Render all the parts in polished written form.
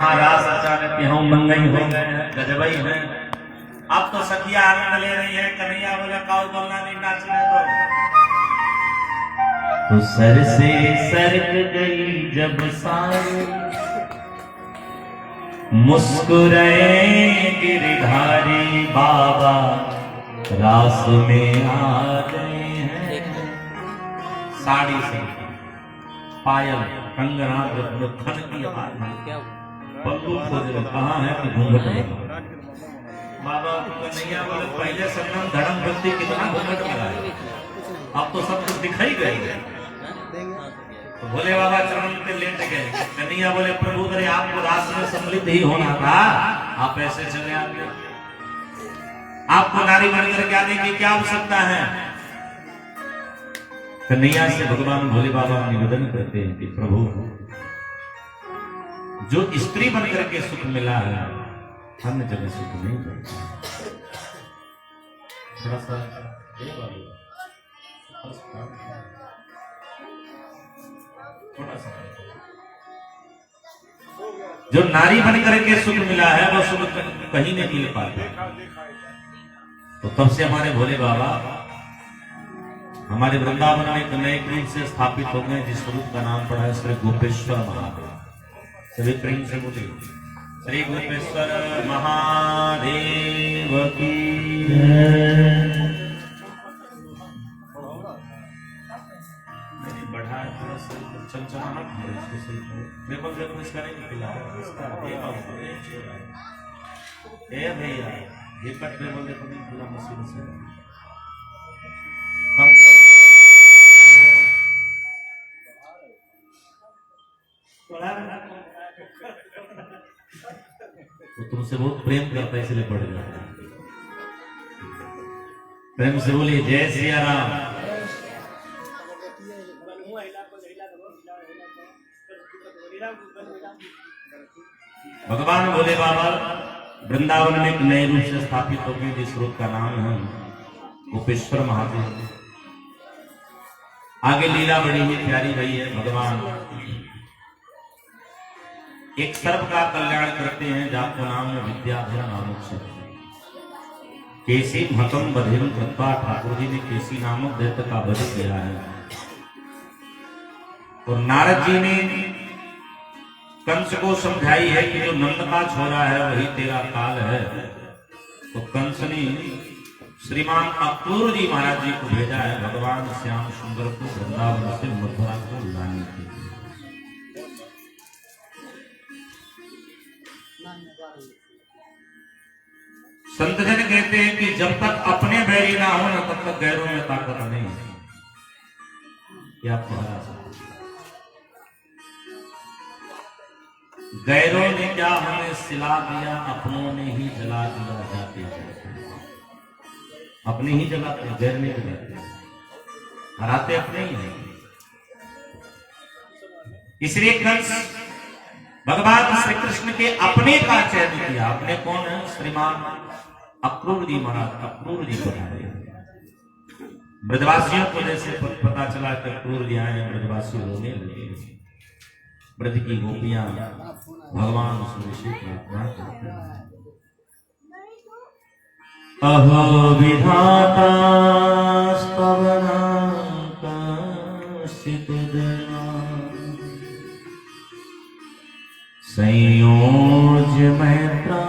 रास अचानक यहाँ मंगई हो गए हैं, गजबई है। अब तो सखिया आनंद ले रही है। कन्हैया बोले काऊ बोलना नहीं, नाचने दो। तो सर से सरक गई जब सारी, मुस्कुराए गिरधारी बाबा रास में आ गए हैं। साड़ी से पायल कंगना खन की आवाज, पल्लू खोज रहे कहाँ है कि घूंघट में। बाबा कन्हैया बोले पहले सन्नम धर्म भक्ति कितना घूंघट लगा है, अब तो सब कुछ दिखाई गए। तो भोले बाबा चरण पे लेट गए। कन्हैया बोले प्रभु अरे आपको रास में सम्मिलित ही होना था, आप ऐसे चले आते। आपको नारी बनकर क्या आने की क्या आवश्यकता है। कन्हैया से भगवान भोले बाबा निवेदन करते हैं कि प्रभु जो स्त्री बनकर के सुख मिला है, अन्य जगह सुख नहीं मिलता। थोड़ा सा थोड़ा सा जो नारी बनकर के सुख मिला है वो सुख कहीं नहीं मिल पाता। तो तब से हमारे भोले बाबा हमारे वृंदावन में एक नए रूप से स्थापित हो गए, जिस रूप का नाम पड़ा है श्री गोपेश्वर महादेव। सभी प्रेम से बोले श्री गोपेश्वर महादेव की। बढ़ा थोड़ा सा चमचमाहट है इसको सही करो। देखो देखो इसका नहीं निकला है, इसका ए भैया ये कट में बोले तो नहीं पूरा मशीन से तो तुमसे बहुत प्रेम करता है इसलिए पड़ जाता है। प्रेम से बोलिए जय सिया राम। भगवान भोले बाबा वृंदावन में एक नए रूप से स्थापित हो गए, जिस रूप का नाम है गोपेश्वर महादेव। आगे लीला बड़ी ही प्यारी रही है। भगवान एक सर्प का कल्याण करते हैं, जाप का नाम है विद्याधर नामक सर्प। केसी महतम बधिर कृपा, ठाकुर जी ने केसी नामक दैत्य का वध किया है। और नारद जी ने कंस को समझाई है कि जो नंद का छोरा है वही तेरा काल है। तो कंस ने श्रीमान अक्रूर जी महाराज जी को भेजा है भगवान श्याम सुंदर को वृंदावन से मथुरा को लाने के लिए। संत जन कहते हैं कि जब तक अपने बैरी ना हो ना तब तक गैरों में ताकत नहीं है कि आपको हरा सकते। गैरों ने क्या हमें सिला दिया, अपनों ने ही जला दिया जाते जाते। अपने ही जलाते, गैर नहीं जलाते, हराते अपने ही नहीं। इसलिए कंस भगवान श्री कृष्ण के अपने का चयन किया। अपने कौन है? श्रीमान अक्रूर जी महाराज। अक्रूर जी को ब्रजवासियों को जैसे पता चला कि अक्रूर जी आए, ब्रजवासी रोने लगे। ब्रज की गोपियां भगवान से प्रार्थना करते हैं, अहो विधाता स्तवना कश्चित् देवा, संयोज मैत्रा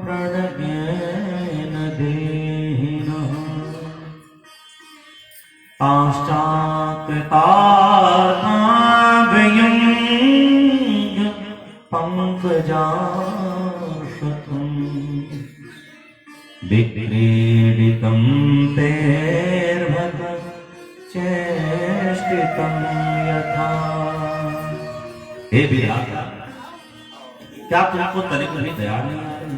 प्रणज्ञेन देहिनः, पाश्चात्कृताभ्ययुञ्ज पंकजाशतम्, विक्रीडितं तैर्भग चेष्टितं यथा। हे विधाता, क्या तुमको तनिक भी दया नहीं आ रही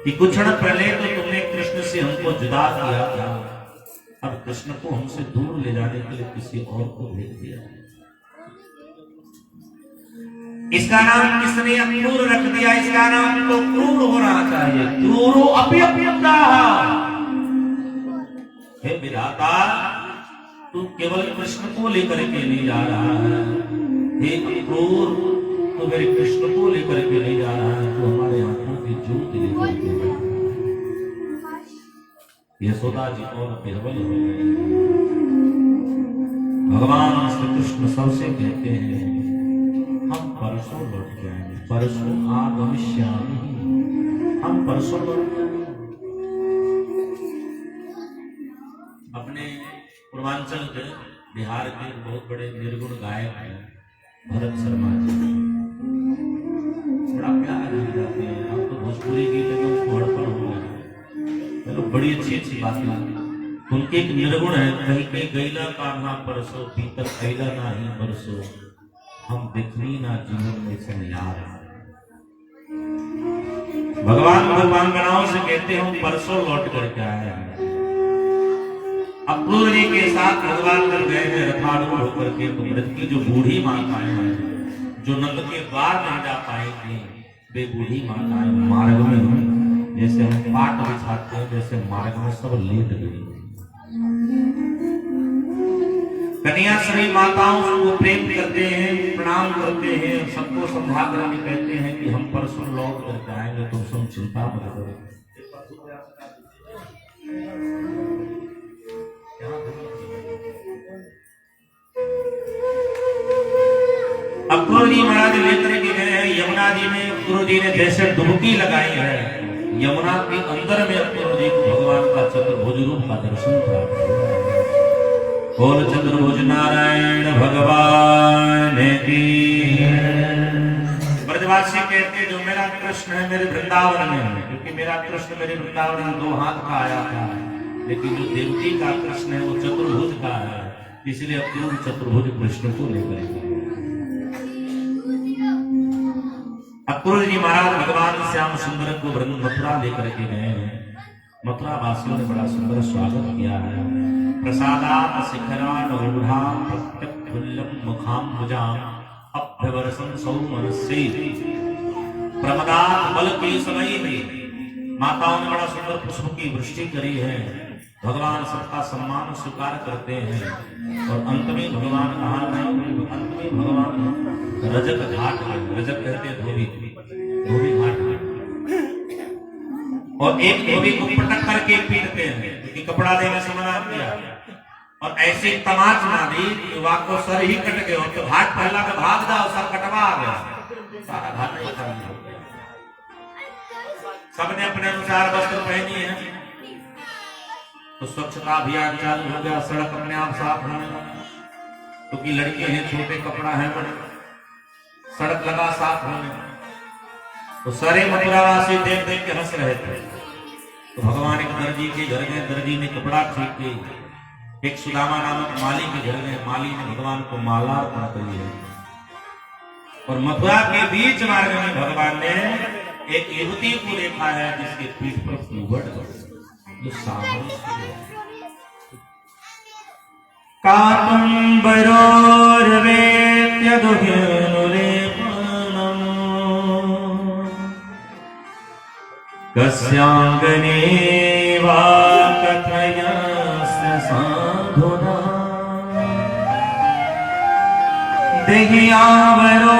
कि कुछ क्षण पहले तो तुमने कृष्ण से हमको जुदा किया था, अब कृष्ण को हमसे दूर ले जाने के लिए किसी और को भेज दिया। इसका नाम किसने अक्रूर रख दिया? इसका नाम तो क्रूर होना चाहिए। क्रूरो अपि अप्युक्ताः। हे विधाता, तू केवल कृष्ण को लेकर के नहीं जा रहा है। हे अक्रूर, तू मेरे कृष्ण को लेकर के नहीं जा रहा है, तू हमारे आंखों की ज्योत लेकर के जा। यशोदा जी और बिरबल हो गए। भगवान श्री कृष्ण सबसे कहते हैं हम परसों लौट के आएंगे, परसों आगमिष्यामि, हम परसों लौट के आएंगे। अपने पूर्वांचल के बिहार के बहुत बड़े निर्गुण गायक हैं भरत शर्मा जी, बड़ा प्यार गाते हैं। आप तो भोजपुरी गीत एकदम समर्पण हो गए, चलो बड़ी अच्छी अच्छी बातें। उनके एक निर्गुण है, कहीं कहीं गैला कान्हा परसों, पीतर कैला ना ही परसों, हम देखनी ना जीवन में संयार। भगवान भगवानगणाओं से कहते हो परसों लौट करके आए हैं। अक्रूर जी के साथ भगवान कर गए हैं रथारूढ़ होकर के। तो मृत की जो बूढ़ी माताएं हैं, जो नंद के बार नहीं जा पाएंगी, वे बूढ़ी माताएं मार्ग में जैसे हम पाट बिछाते हैं, जैसे मार्ग में सब लेट गई। कन्या सभी माताओं को प्रेम करते हैं, प्रणाम करते हैं, सबको समझा कर कहते हैं कि हम परसों लौट करके आएंगे, तुम सब चिंता मत करो। अक्रूर जी महाराज लेकर के गए हैं यमुना जी में। अक्रूर जी ने जैसे डुबकी लगाई है यमुना के अंदर में, अक्रूर जी को भगवान का चतुर्भुज रूप का दर्शन प्राप्त हुआ। बोल चतुर्भुज नारायण भगवान की। ब्रजवासी कहते जो मेरा कृष्ण है मेरे वृंदावन में, क्योंकि मेरा कृष्ण मेरे वृंदावन में 2 हाथ का आया था, लेकिन जो देवती का कृष्ण है वो चतुर्भुज का है, इसलिए अक्रूर चतुर्भुज कृष्ण को लेकर गए। अक्रूर जी महाराज भगवान श्याम सुंदर को मथुरा लेकर के गए हैं। मथुरा वासियों ने बड़ा सुंदर स्वागत किया है। प्रसादात शिखरान रूढ़ा प्रत्यक्ष मुखाम्बुजाम अभ्यवर्षं सौमनस्यै प्रमदात बल के समय में माताओं ने बड़ा सुंदर पुष्प की वृष्टि करी है। भगवान सबका सम्मान स्वीकार करते हैं। और अंत में भगवान कहा, अंत में भगवान रजत घाट है, रजत कहते हैं धोबी, धोबी घाट है। और एक धोबी को पटक करके पीटते हैं क्योंकि कपड़ा देने से मना किया, और ऐसे तमाच मारी युवा को सर ही कट गए। तो घाट पहला के भाग जाओ, सर कटवा आ गया, सारा घाट नहीं खाली। सबने अपने अनुसार वस्त्र पहनी है, तो स्वच्छता अभियान चालू हो गया। सड़क अपने आप साफ होने लगा, क्योंकि लड़के हैं, छोटे कपड़ा है बड़े, सड़क लगा साफ होने। तो सारे मथुरावासी देख देख के हंस रहे थे। तो भगवान एक दर्जी के घर में, दर्जी ने कपड़ा ठीक किया। एक सुदामा नामक माली के घर में, माली ने भगवान को माला अर्पण करी है। और मथुरा के बीच मार्ग में भगवान ने एक युवती को देखा है जिसके पीठ पर कुबड़ जो सामने कस्यांगने वा कथयस्य साधुना देहियावरो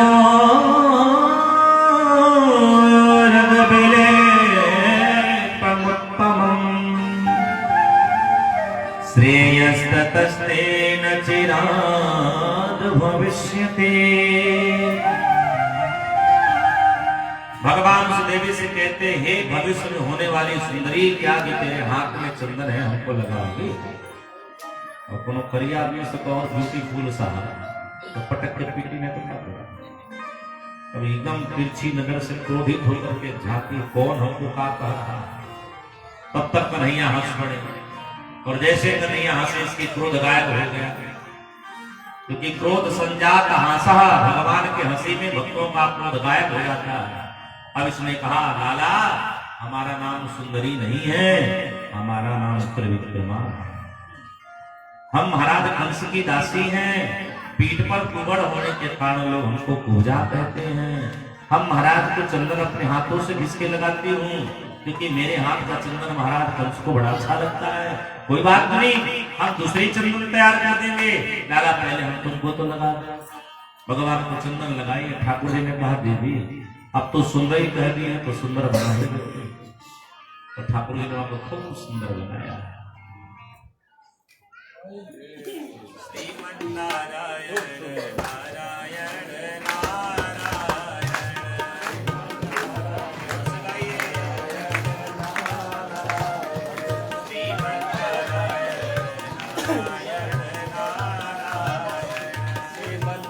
रगबिले प्रमुत्तमम् श्रेयस्ततस्तेन चिराद भविष्यते। भगवान उस देवी से कहते हे भविष्य में होने वाली सुंदरी, क्या कि तेरे हाथ में चंदन है, हमको लगाओगी। और कोनो करिया आदमी से कहो ब्यूटीफुल सा तो पटक के पीटी में करना पड़ा। अब एकदम तिरछी नजर से क्रोधित होकर के झांकी, कौन हमको क्या कह रहा। तब तक कन्हैया हंस पड़े, और जैसे कन्हैया हंसे इसकी क्रोध गायब हो गया, क्योंकि क्रोध संजात हासा, भगवान के हंसी में भक्तों का क्रोध गायब हो जाता है। अब इसने कहा लाला हमारा नाम सुंदरी नहीं है, हमारा नाम त्रिविक्रमा। हम महाराज कंस की दासी हैं, पीठ पर कुबड़ होने के कारण लोग हमको पूजा कहते हैं। हम महाराज को चंदन अपने हाथों से घिसके लगाती हूँ, क्योंकि मेरे हाथ का चंदन महाराज कंस को बड़ा अच्छा लगता है। कोई बात नहीं, हम दूसरी चंदन तैयार कर देंगे, लाला पहले हम तुमको तो लगा दो। भगवान को चंदन लगाई। ठाकुर जी ने कहा देवी अब तो सुंदर ही कह दी है तो सुंदर बना दे। तो ठाकुर जी ने आपको खूब सुंदर बनाया। श्रीमन नारायण नारायण नारायण श्रीमन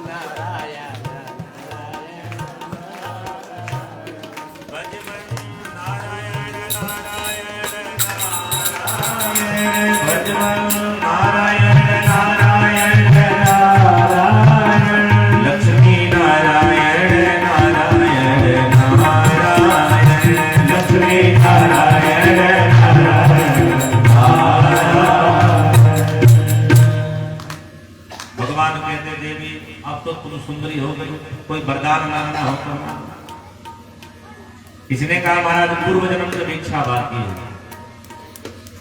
नारायण नारायण नारायण लक्ष्मी नारायण नारायण नारायण लक्ष्मी नारायण नारायण नारायण। भगवान कहते देवी अब तो तुम सुंदरी हो गई, कोई वरदान मांगना हो तो। किसी ने कहा महाराज पूर्व जन्म की इच्छा बाकी है।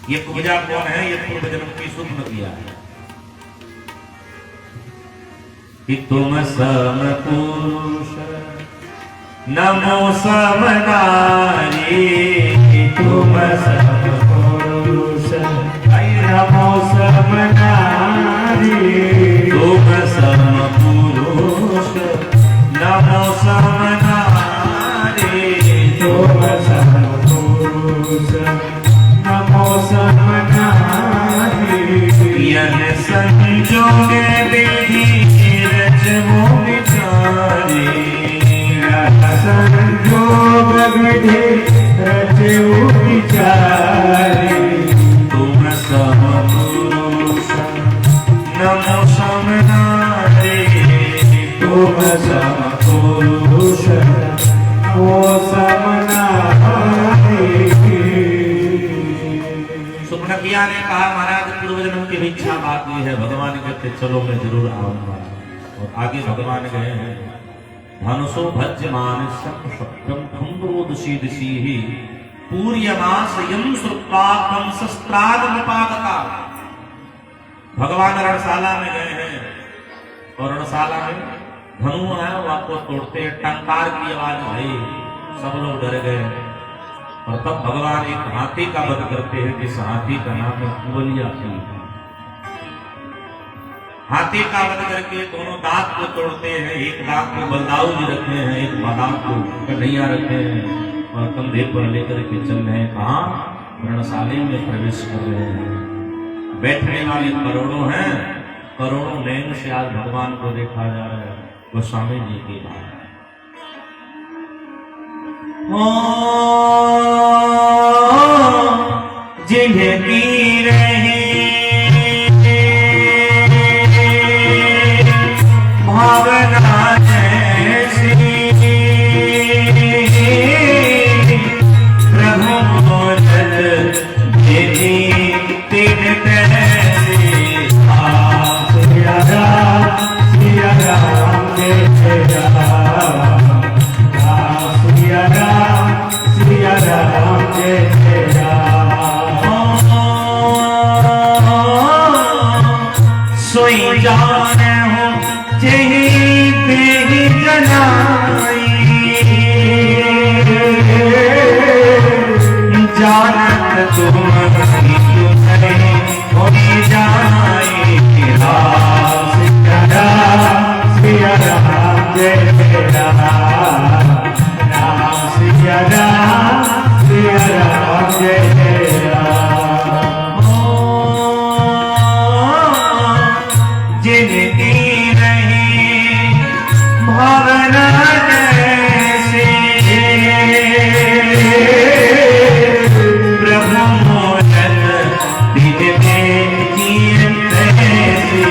ये पूजा कौन है? ये पूर्व जन्म की स्वप्न किया है कि तुम सम पुरुष नमो सम नारी, तुम सम पुरुष नमो सम नारी, तुम सम पुरुष नमो सम नारी, तुम सम पुरुष नमो सम नारी। यह संजोग विधि रचमो विचारी, यह संजोग विधि रचमो विचारी। तुम सम पुरुष नमो सम नारी, तुम सम पुरुष नमो सम नारी। सुप्नकिया ने कहा महाराज पूर्व जन्म की इच्छा बाकी है। भगवान कहते चलो मैं जरूर आऊंगा। और आगे भगवान गए हैं धनुषो भज्यमान शब्दम कुंभरोदशीदशी पूर्यमास यम श्रुत्वा कंसस्त्रादमुपागता। भगवान रणशाला में गए हैं और रणशाला में धनु है वो आपको तोड़ते हैं, टंकार की आवाज आई, सब लोग डर गए। और तब भगवान एक हाथी का वध करते हैं जिस हाथी का नाम है कुबलिया हाथी। हाथी का वध करके दोनों दांत को तोड़ते हैं। एक दांत को बलदाऊ जी रखे हैं, एक दांत को कन्हैया रखे हैं और कंधे पर लेकर के चल रहे हैं। कहाँ? रणशाले में प्रवेश कर रहे हैं। बैठने वाले करोड़ों हैं, करोड़ों नयन से आज भगवान को देखा जा रहा है। गोस्वामी जी की बात जिनकी रही भावना जैसी प्रभु बोल तेरी तीन तैसी। सिया राम सिया राम जय राम, सिया राम सिया राम जय राम। सोई जान हो जही पे जनाई, जानत तुम होई जाई। सिया राम जय राम, सिया राम जय राम। जिनकी नहीं भावना जैसी प्रभु मोचन दिन में जीत ऐसी।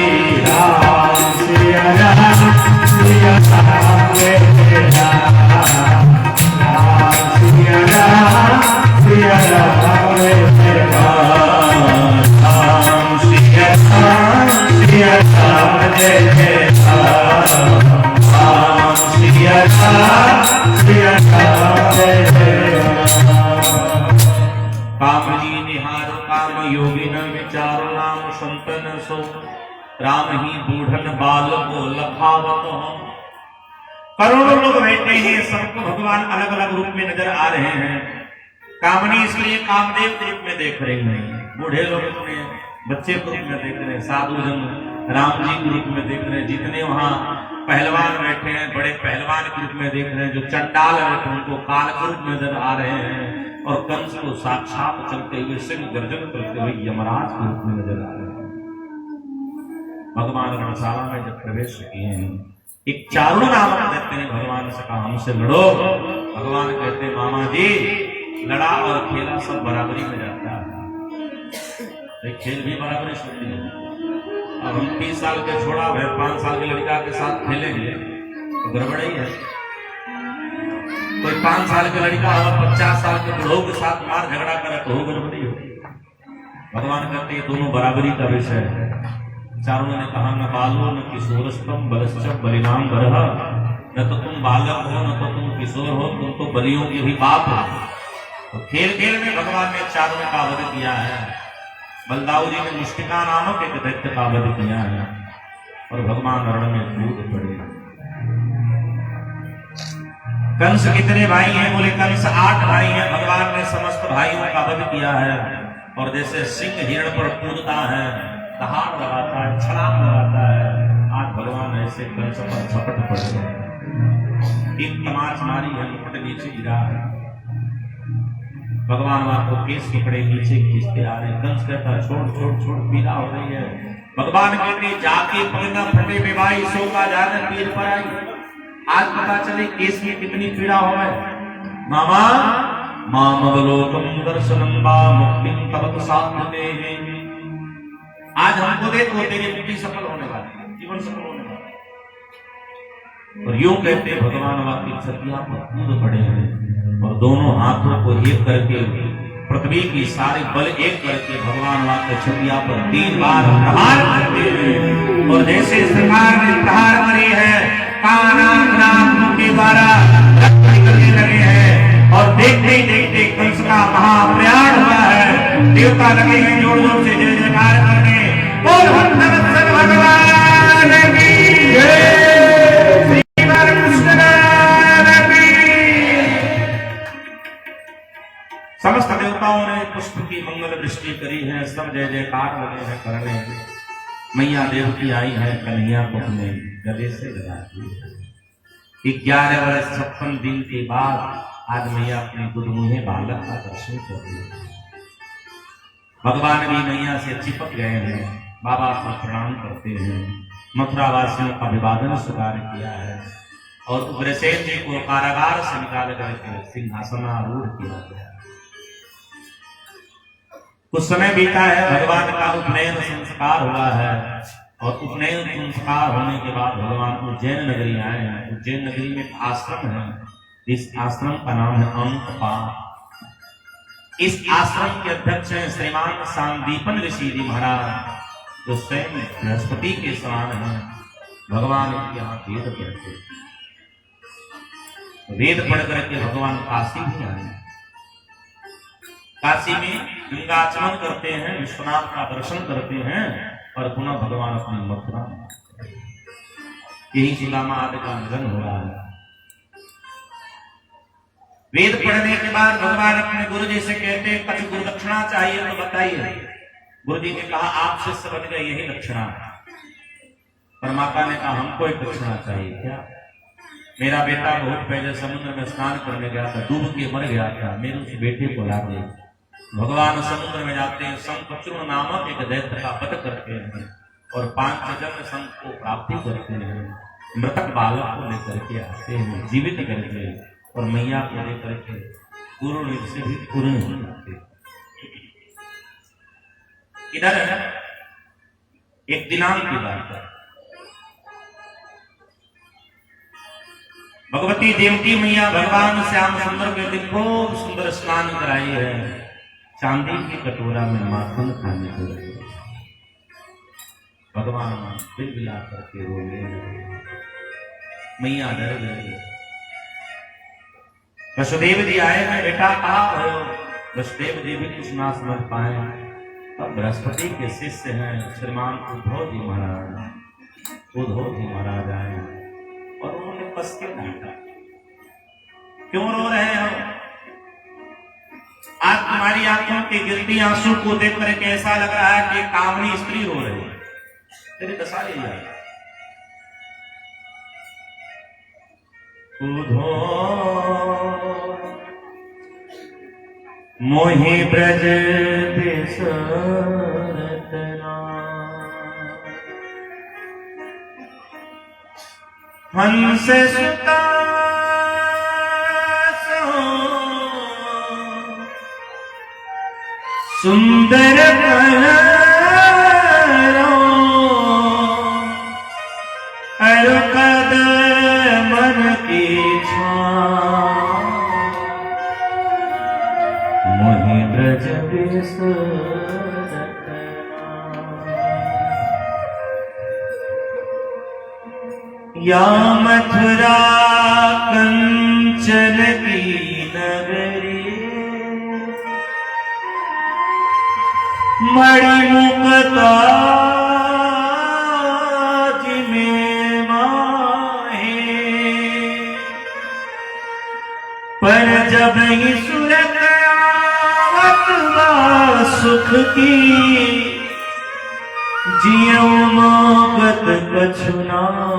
सिया राम जय राम, सिया राम सिया राम जय राम, सिया राम सिया राम जय राम, सिया राम सिया राम जय राम। काम जी निहारो काम योगी न विचारो, नाम संतन सो राम ही बूढ़न बाल को लखावत हो। करोड़ों लोग बैठे हैं, सबको भगवान अलग अलग रूप में नजर आ रहे हैं। कामनी इसलिए कामदेव के रूप में देख रहे हैं, बूढ़े लोग अपने बच्चे के रूप में देख रहे हैं, साधु जन राम जी के रूप में देख रहे हैं, जितने वहां पहलवान बैठे हैं बड़े पहलवान के रूप में देख रहे हैं, जो चंडाल बैठे उनको काल के रूप में नजर आ रहे हैं, और कंस को साक्षात चलते हुए सिंह गर्जन करते हुए यमराज के रूप में नजर आ रहे हैं। भगवान रणशाला में जब प्रवेश किए हैं, एक चारुण नामक दैत्य ने भगवान से कहा हमसे लड़ो। भगवान कहते मामा जी लड़ा और खेला सब बराबरी में जाता है, खेल भी बराबरी होती है। अब हम 30 साल के छोड़ा हुए 5 साल के लड़का के साथ खेलेंगे तो गड़बड़ ही है। कोई 5 साल के लड़का और 50 साल के बूढ़ों के साथ मार झगड़ा करे तो गड़बड़ी हो। भगवान कहते हैं दोनों बराबरी का विषय है। चारों ने कहा न बालो न किशोरस्तम बलश्च बलिनाम बरह, न तो तुम बालक हो न तो तुम किशोर हो, तुम तो बलियों के भी बाप हो। तो खेल खेल में भगवान ने चारों का वध किया है। बलदाऊ जी ने मुष्टिका नामक एक दैत्य का वध किया है और भगवान रण में कूद पड़े। कंस कितने भाई हैं? बोले कंस 8 भाई हैं। भगवान ने समस्त भाइयों का वध किया है और जैसे सिंह हिरण पर कूदता है, दहाड़ लगाता है, छलांग लगाता है, आज भगवान ऐसे कंस पर झपट पड़ गए। एक तमाच मारी है, मुकुट नीचे गिरा है। भगवान वहां को केस पकड़े नीचे खींचते आ रहे। कंस कहता छोड़ छोड़ छोड़, पीड़ा हो रही है। भगवान कहते जाके पगना फटे में भाई सो का जाने पीर पर आई। आज पता चले केस में कितनी पीड़ा हो है। मामा माम अवलोकम दर्शनम वा मुक्तिम तब साधते हैं। आज हमको देखो तेरी मुक्ति सफल होने वाली है, जीवन सफल होने वाला है। और यूं कहते भगवान वाकी छतिया पर कूद पड़े हैं और दोनों हाथों को एक करके पृथ्वी की सारी बल एक करके भगवान वाकी छतिया पर 3 बार प्रहार करते हैं। और जैसे सरकार ने प्रहार करी है, काना नाक के द्वारा रक्त निकलने लगे हैं और देखते ही देखते कंस का महाप्रयाण हुआ है। देवता लगे हैं जोर जोर से जय जयकार करने। और भगवान की जय, श्री कृष्ण की। समस्त देवताओं ने पुष्प की मंगल वृष्टि करी है, सब जय जयकार लगे हैं करने। मैया देव की आई है, कन्हैया को अपने गले से लगा दी। 11 वर्ष 56 दिन के बाद आज मैया अपने गुदमुहे बालक का दर्शन कर दिया। भगवान भी मैया से चिपक गए हैं, बाबा को प्रणाम करते हैं। मथुरा वासियों का अभिवादन स्वीकार किया है और उग्रसेन जी को कारागार से निकाल करके सिंहासनारूढ़ किया गया। कुछ समय बीता है, भगवान का उपनयन संस्कार हुआ है और उपनयन संस्कार होने के बाद भगवान उज्जैन नगरी आए हैं। उज्जैन नगरी में एक आश्रम है, इस आश्रम का नाम है अंकपाल। इस आश्रम के अध्यक्ष हैं श्रीमान सांदीपन ऋषि जी महाराज, जो स्वयं बृहस्पति के समान हैं। भगवान के यहाँ वेद पढ़ते, वेद पढ़ करके भगवान काशी भी आए। काशी में गंगाचमन करते हैं, विश्वनाथ का दर्शन करते हैं और पुनः भगवान अपनी मथुरा में। यही सुदामा आदि का निधन हो रहा है। वेद पढ़ने के बाद भगवान अपने गुरु जी से कहते हैं कुछ गुरु दक्षिणा चाहिए तो बताइए। गुरु जी ने कहा आप शिष्य बन गए, यही दक्षिणा। पर माता ने कहा हमको एक दक्षिणा चाहिए। क्या? मेरा बेटा बहुत पहले समुद्र में स्नान करने गया था, डूब के मर गया था, मेरे उस बेटे को ला दे। भगवान समुद्र में जाते हैं, शंखचूर्ण नामक एक दैत्य का वध करते हैं और 5 जन्म शंख को प्राप्ति करते हैं। मृतक बालक को लेकर के आते हैं जीवित करके और मैया को लेकर के गुरु निधि से भी पूर्ण हो जाते। इधर एक दिनांक की बात है, भगवती देवकी मैया भगवान श्याम सुंदर के दिन खूब सुंदर स्नान कराई है। चांदी की कटोरा में माखन खाने को लगे। भगवान दिल बिला करके रोने लगे। मैया डर गई। वसुदेव जी आए हैं, बेटा कहाँ हो? वसुदेव जी भी कुछ ना समझ पाए। तब बृहस्पति के शिष्य हैं श्रीमान उद्धव जी महाराज, उद्धव जी महाराज आए और उन्होंने कस के डांटा। क्यों रो रहे हो? आज तुम्हारी आंखों के गिरती आंसू को देखकर कैसा लग रहा है कि कामनी स्त्री रो रही है। तेरी दशा ले जाए। मोहि ब्रज बिसरत हंस सुता सुंदर अरु कद मन की मोहि ब्रज बिसरत या मथुरा कंचन की नगरी मणि मुक्ता पर जब ही सूरत आवत बा सुख की जियो मोहब्बत कछु नाहि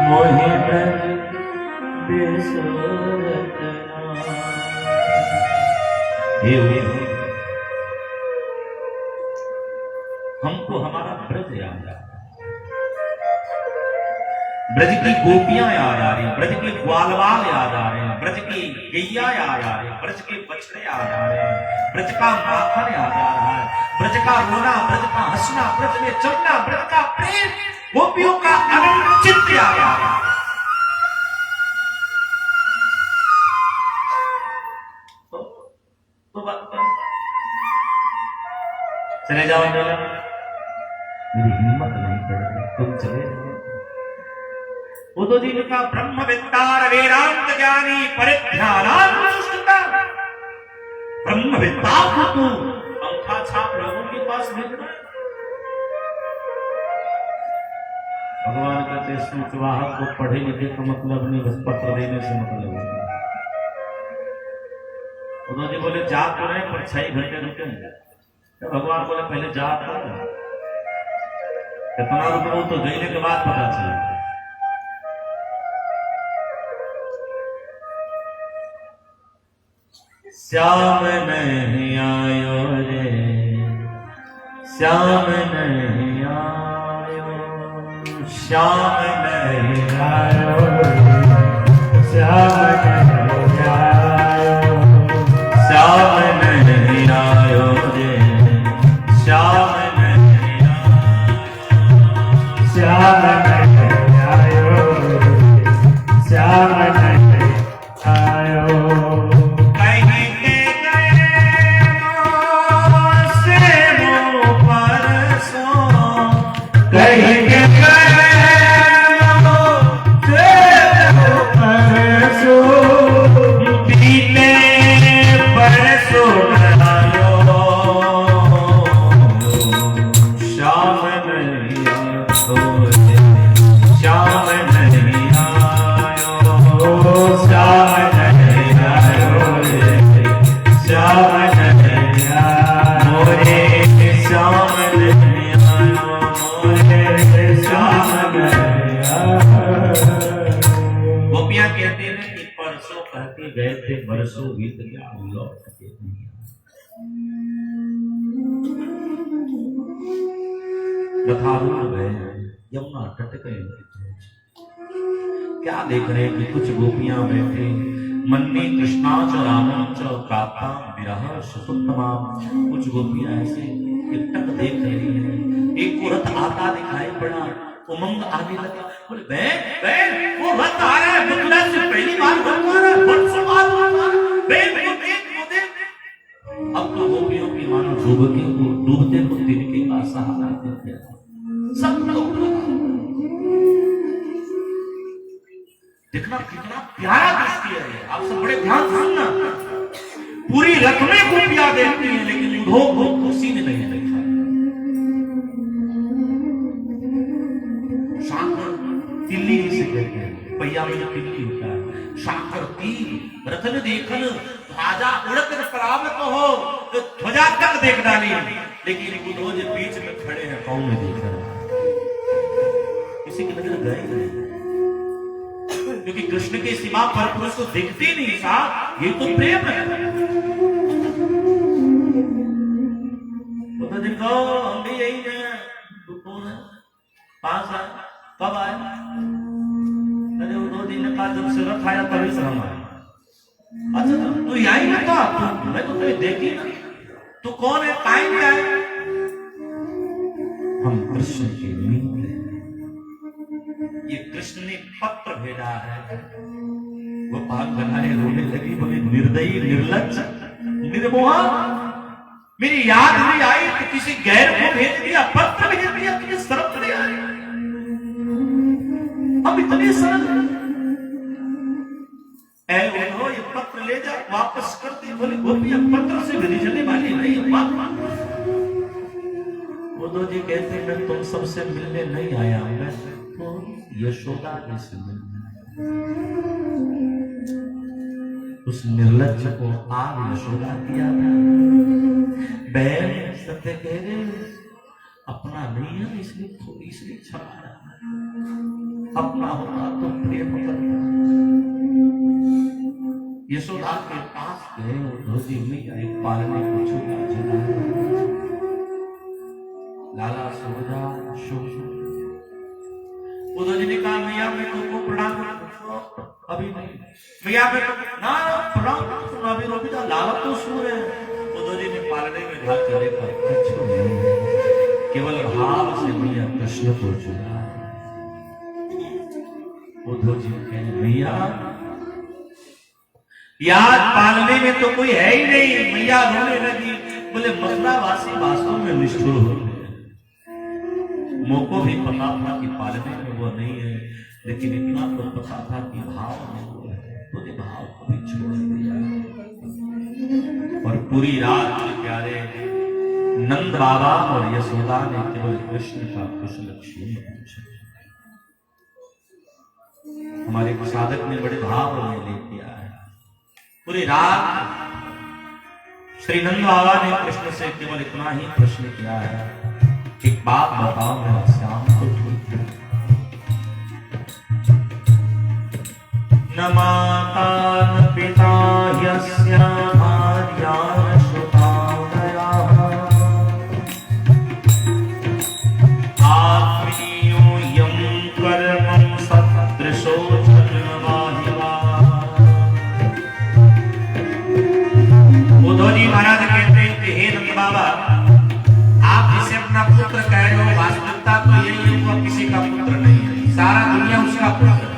मोहि ब्रज बिसरत नाहि। हमको हमारा ब्रज याद आ, ब्रज की गोपियां याद आ रही हैं, ब्रज के ग्वालवाल याद आ रहे हैं, ब्रज की गैया याद आ रही है, ब्रज के बछड़े याद आ रहे हैं, ब्रज का माखन याद आ रहा है, ब्रज का रोना, ब्रज का हंसना, ब्रज में चलना, ब्रज का प्रेम, गोपियों का अनंत चित्त याद आ रहा है। तो बात करो, चले जाओ, मेरी हिम्मत नहीं पड़ती, तुम चले जाओ। उद्धव जी ने कहा ब्रह्म विद्तार वेदांत ज्ञानी परिज्ञानानुष्ठिता। ब्रह्म विद्ता को तू अंगूठा छाप लोगों के पास भेज रहा है। भगवान कहते सूचवाहक को पढ़े लिखे का मतलब नहीं, बस पत्र देने से मतलब है। उद्धव जी बोले जा तो रहे पर 6 घंटे रुकेंगे। तो भगवान बोले पहले जा तो कितना रुको, तो गईने के बाद पता चलेगा। श्याम नहीं आयो रे, श्याम नहीं आयो, श्याम नहीं आयो, श्याम नहीं आयो, श्याम नहीं आयो रे, श्याम नहीं आयो, श्याम नहीं आयो, श्याम नहीं आयो। बरसों बीत गया, लौट के नहीं गए, यमुना तट गए। क्या देख रहे कि कुछ गोपियां बैठे मन्नी कृष्णा च रामं च प्राप्ता विरह सुतमा। कुछ गोपियां ऐसे एकटक देख रही हैं। एक को रथ आता दिखाई पड़ा, उमंग आने लगा, बोले बैठ बैठ, वो रथ आ रहा है, बंगला से पहली बार रथ आ रहा है, बरसों बाद रथ आ रहा है, बैठ वो देख। अब तो गोपियों की मानो डूबते को तिनके का सहारा देते हैं सब लोग। देखना कितना प्यारा दृश्य है, आप सब बड़े ध्यान से सुनना। पूरी रथ में गोपियां देखती हैं, लेकिन उद्धव को किसी ने नहीं देखा। किसे कहते हैं? पहिया में जो पिल्ली होता है। शाकर तीर रतन देखन राजा उड़त परावत हो, तो ध्वजा तक देख डाली, लेकिन वो जो बीच में खड़े हैं कौन नहीं देख रहा, किसी की नजर गए नहीं, क्योंकि कृष्ण के सिवा पर पुरुष को दिखती नहीं। साहब ये तो प्रेम है। वो तो देखो हम भी यही है, तू कौन है, पास आए, कब आए? अरे वो 2 दिन का जब से रथ आया तभी से हम आए। अच्छा तू यही ना था, मैं तो तुझे देखी ना, तू कौन है, टाइम क्या है? हम कृष्ण के मित्र हैं। ये कृष्ण ने पत्र भेजा है। वो पाक बनाए रोने लगी, बोले निर्दयी निर्लज्ज निर्मोहा, मेरी याद नहीं आई तो किसी गैर को भेज दिया, पत्र भेज दिया, तुझे शर्म नहीं आई? हम इतने सरल हो, ये पत्र ले जा, वापस कर दी। बोले गोपी पत्र से रिझने वाली नहीं। उद्धव जी कहते मैं तुम सबसे मिलने नहीं आया, मैं तो यशोदा से मिलने आया। उस निर्लज्ज को आग यशोदा दिया, बैल सत्य कह रहे अपना नहीं है, इसलिए क्षमा, अपना होता तो प्रेम करता। यशोदा के पास गए, उद्धव जी में एक पालने को छूटा, लाला सोजा उद्धव जी ने कहा मैया मैं तुमको प्रणाम करूं, अभी नहीं मैया मैं ना प्रणाम करूं, अभी रोबी जा, लाला तो सो रहे हैं। उद्धव जी ने पालने में हाथ चले पर कुछ नहीं, केवल भाव से मैया कृष्ण को चुना। उद्धव जी कहे मैया याद पालने में तो कोई है ही नहीं। मैया रोने लगी, बोले मथुरावासी वास्तव में निष्ठुर होते हैं, मोको भी पता था कि पालने में वो नहीं है, लेकिन इतना तो पता था कि भाव में वो है, पूरे भाव को भी छोड़ दिया। और पूरी रात प्यारे नंद बाबा और यशोदा ने केवल कृष्ण का कुशल क्षेम पूछा। हमारे साधक ने बड़े भाव में लेके आया। पूरी रात श्री नंद बाबा ने कृष्ण से केवल इतना ही प्रश्न किया है, एक बात बताओ मेरा श्याम को ठीक है? न माता न पिता यस्य भार्या न श्रुतादयः, आत्मीयो यं कर्मं सदृशो जन्मवाहिवा। उद्धव जी महाराज कहते हैं कि हे नंद बाबा, आप जिसे अपना पुत्र कह रहे हो, वास्तविकता तो यही है वो किसी का पुत्र नहीं है, सारा दुनिया उसका पुत्र है।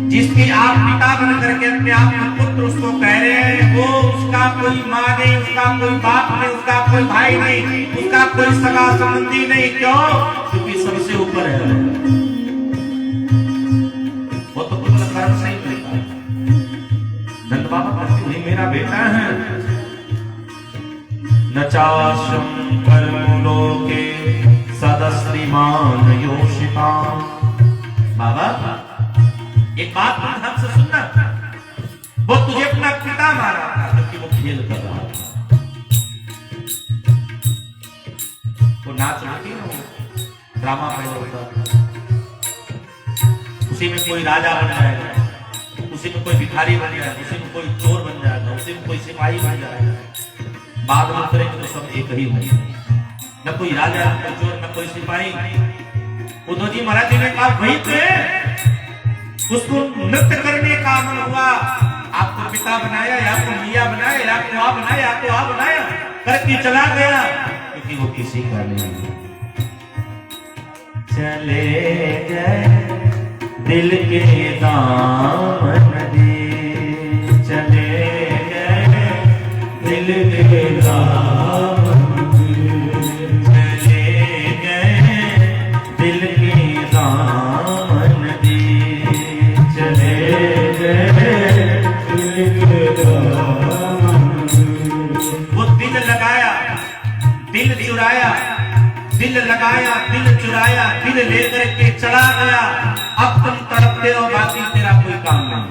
जिसकी आप पिता बन करके अपने आप में पुत्र उसको कह रहे हैं, वो उसका कोई माँ नहीं, उसका कोई बाप नहीं, उसका कोई भाई नहीं, उसका कोई सगा संबंधी नहीं। क्यों? क्योंकि सबसे ऊपर है वो, तो पुत्र कर्म से ही मिलता है। नंद बाबा कहते हैं मेरा बेटा है, न चाशं कर्म लोके सदश्रीमान योषिता। बाबा एक बात ध्यान से सुनना, वो तुझे अपना पिता माना था क्योंकि वो खेल कर रहा था, वो नाच रही ना, वो ड्रामा पैदा होता था, उसी में कोई राजा बन जाएगा, उसी में कोई भिखारी बन जाएगा, उसी में कोई चोर बन जाएगा, उसी में कोई सिपाही बन जाएगा। बाद में उतरेंगे तो सब एक ही होंगे, न कोई राजा न कोई चोर न कोई सिपाही। उद्धव जी महाराज जी ने कहा वही पे उसको नृत्य करने का मन हुआ, आपको पिता बनाया या आपको मियाँ बनाया या आपको आप बनाया या आपको आप बनाया, करके चला गया क्योंकि वो किसी का नहीं। चले गए दिल के दामन दे, चले गए दिल के दामन दे, चले गए दिल के दामन दे, चले गए दिल के दामन दे। वो दिल लगाया, दिल चुराया, दिल लगाया, दिल चुराया, दूध लेकर के चला गया, अब तुम तड़पते हो, बाकी तेरा कोई काम नहीं।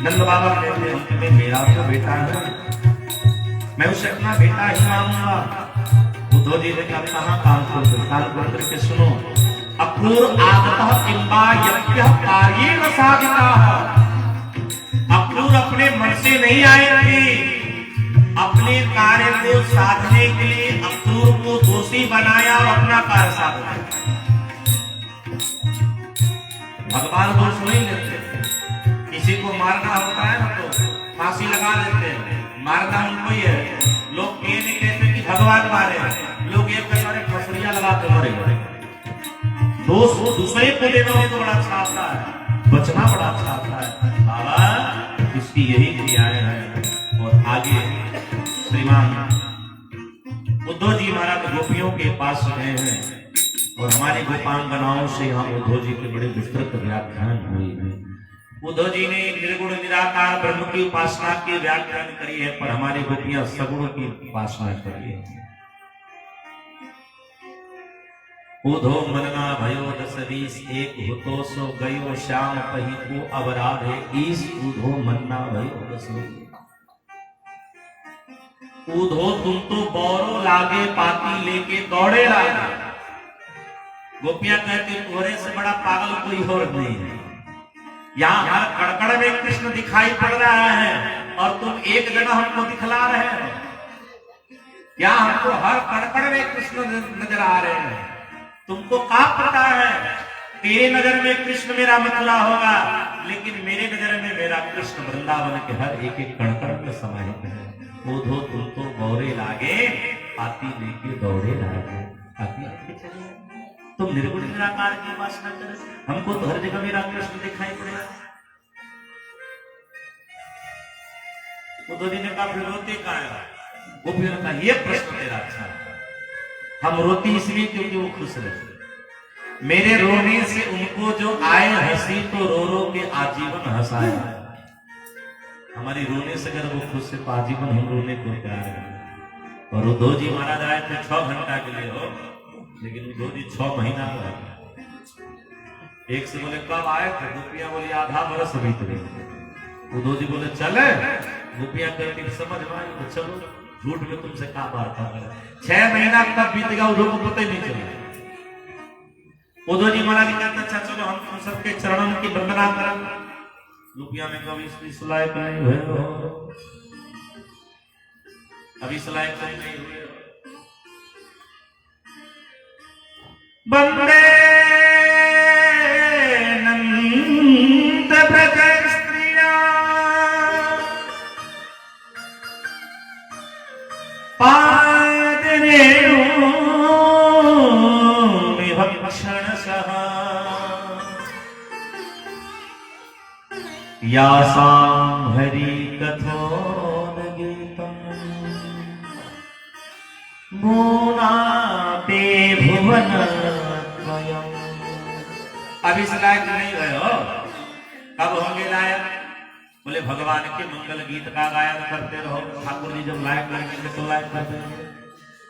नंद बाबा कहते हैं मेरा तो बेटा है, मैं उसे अपना बेटा ही मानूंगा। उद्धव जी ने कहा कान खोल करके सुनो, अक्रूर आगतः किंबा यज्ञ कार्येण साधितः। अक्रूर अपने मन से नहीं आए थे, अपने कार्य को साधने के लिए अक्रूर को दोषी बनाया और अपना कार्य साधा। भगवान दोष नहीं लेते, किसी को मारना होता है ना तो फांसी लगा देते हैं, मारना उनको ही है। लोग ये नहीं कहते कि भगवान मारे, लोग ये कहते हैं फसरिया लगा के मरे। दोष दूसरे को देना तो बड़ा अच्छा आता है, बचना बड़ा अच्छा आता है। बाबा इसकी यही क्रियाएं हैं। और आगे श्रीमान उद्धव जी महाराज गोपियों के पास गए हैं और हमारे गोपांगनाओं से यहाँ उद्धव जी के बड़े विस्तृत व्याख्यान हुए हैं। उद्धव जी ने निर्गुण निराकार ब्रह्म की उपासना की व्याख्यान करी है, पर हमारी गोपियां सगुण की उपासना करी है। उधो मनना भयो 10-20 एक होतो सो गयो श्याम पही को अवराधे ईस उधो मनना भयो 10-20। उधो तुम तो बौरो लागे पाती लेके दौड़े लागे। गोपियां कहती तोरे से बड़ा पागल कोई और नहीं है। यहाँ हर कड़कड़ में कृष्ण दिखाई पड़ रहा है और तुम एक जगह हमको दिखला रहे हो। यहाँ हमको हर कड़कड़ में कृष्ण नजर आ रहे हैं, तुमको क्या पता है तेरे नजर में कृष्ण मेरा मथुरा होगा, लेकिन मेरे नजर में मेरा कृष्ण वृंदावन के हर एक एक कणकण में समाहित है। उधो तुम तो गौरे लागे आती लेके दौड़े लागे। तुम निर्गुण निराकार की उपासना कर, हमको तो हर जगह मेरा कृष्ण दिखाई पड़ेगा। उद्धव जी ने कहा फिर रोते कहाँ है? वो फिर कहा ये प्रश्न तेरा अच्छा है। हम रोती इसलिए क्योंकि वो खुश रहे। मेरे रोने से उनको जो आए हंसी तो रो रो के आजीवन हंसाया। हमारी रोने से अगर वो खुश से तो आजीवन हम रोने को तैयार है। और उद्धव जी महाराज आए थे 6 घंटा के लिए हो, लेकिन उद्धव जी 6 महीना रहे। एक से बोले कब आए थे? गोपियां बोली आधा बरस बीत गई। उद्धव जी बोले चले? गोपियां कहती समझ में आई तो चलो, झूठ में तुमसे क्या वार्ता करें। 6 महीना कब बीत गया उद्धव को पता ही नहीं चला। उद्धव जी महाराज कहते अच्छा चलो हम तुम सबके चरणों की वंदना करें। गोपियां में कभी इस लायक नहीं हुए हो, अभी इस लायक नहीं हुए। वंदे नंद ब्रज स्त्रिया पादने विभक्षण सह यासां हरि कथोन गीतम भुवनाते भुवन द्वयम्। अब इस लायक नहीं गए हो, कब होंगे लायक? बोले भगवान के मंगल गीत का गायन करते रहो, ठाकुर जी जब लायक लगेंगे तो लायक करते रहो।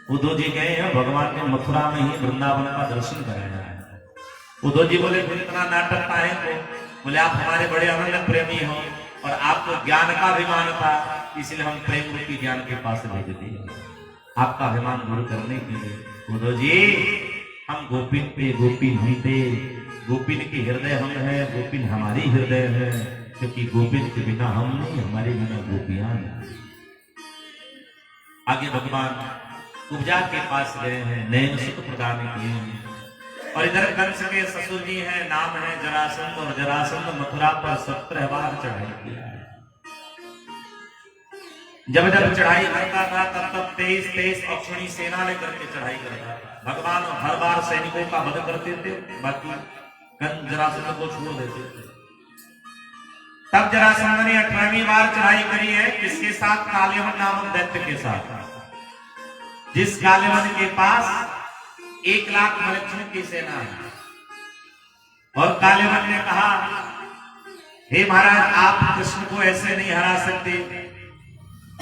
उद्धव जी गए हैं भगवान ने मथुरा में ही वृंदावन का दर्शन कराया है। उद्धव जी बोले फिर इतना नाटक है तो? बोले आप हमारे बड़े अनन्य प्रेमी हो और आपको ज्ञान का अभिमान था, इसलिए हम प्रेम रूपी ज्ञान के पास भेज दिए आपका अभिमान दूर करने के लिए। उद्धव जी हम गोपिन पे गोपिन हम पे, गोपिन के हृदय हम है, गोपिन हमारी हृदय है, क्योंकि गोपिन के बिना हम नहीं, हमारे बिना गोपियां नहीं। आगे भगवान कुब्जा के पास गए हैं, नयन सुख प्रदान किए हैं। और इधर कंस के ससुर जी हैं, नाम है जरासंध, और जरासंध मथुरा पर 17 बार चढ़ाई किया है। जब जब चढ़ाई करता था तब तब 23 अक्षणी सेना लेकर के चढ़ाई करता था। भगवान हर बार सैनिकों का वध करते थे, बाकी कंस जरासंध को छोड़ देते थे। तब जरासंध ने 18वीं बार चढ़ाई करी है, किसके साथ? कालेवन नामक दैत्य के साथ। जिस कालेवन के पास 1 लाख मलक्षों की सेना है। और कालेवन ने कहा हे महाराज आप कृष्ण को ऐसे नहीं हरा सकते।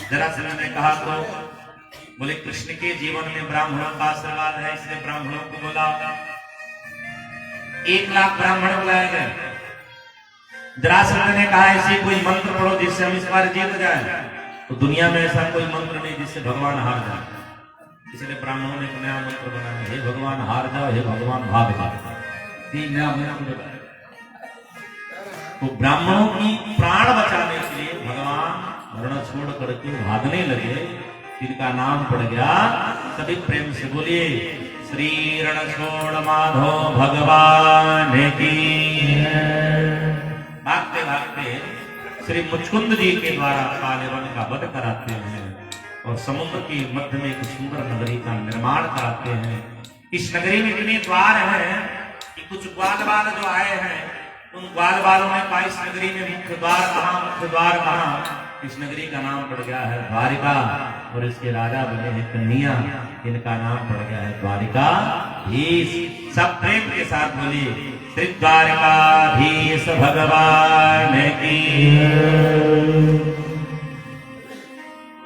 जरासंध ने कहा तो बोले कृष्ण के जीवन में ब्राह्मणों का आशीर्वाद है, इसलिए ब्राह्मणों को बोला। 1 लाख ब्राह्मण बुलाए गए। जरासंध ने कहा ऐसे कोई मंत्र पढ़ो जिससे हम इस बार जीत जाए। तो दुनिया में ऐसा कोई मंत्र नहीं जिससे भगवान हार जाए। इसलिए ब्राह्मणों ने एक नया मंत्र बनाया, हे भगवान हार जाओ, हे भगवान भाग जाओ। तो ब्राह्मणों की प्राण बचाने के लिए भगवान रण छोड़ करके भागने लगे। इनका नाम पड़ गया, सभी प्रेम से बोलिए श्री रणछोड़ माधो भगवान की। भागते भागते श्री मुचकुंद जी के द्वारा काले वन का वध कराते हैं और समुद्र के मध्य में एक सुंदर नगरी का निर्माण कराते हैं। इस नगरी में इतने द्वार हैं कि कुछ ग्वाल बाल जो आए हैं उन ग्वाल बालों ने कहा इस नगरी में मुख्य द्वार कहाँ। इस नगरी का नाम पड़ गया है द्वारिका और इसके राजा बने हैं कन्हैया, इनका नाम पड़ गया है द्वारिका। सब प्रेम के साथ बोलिए श्री द्वारिकाधीश भगवान की।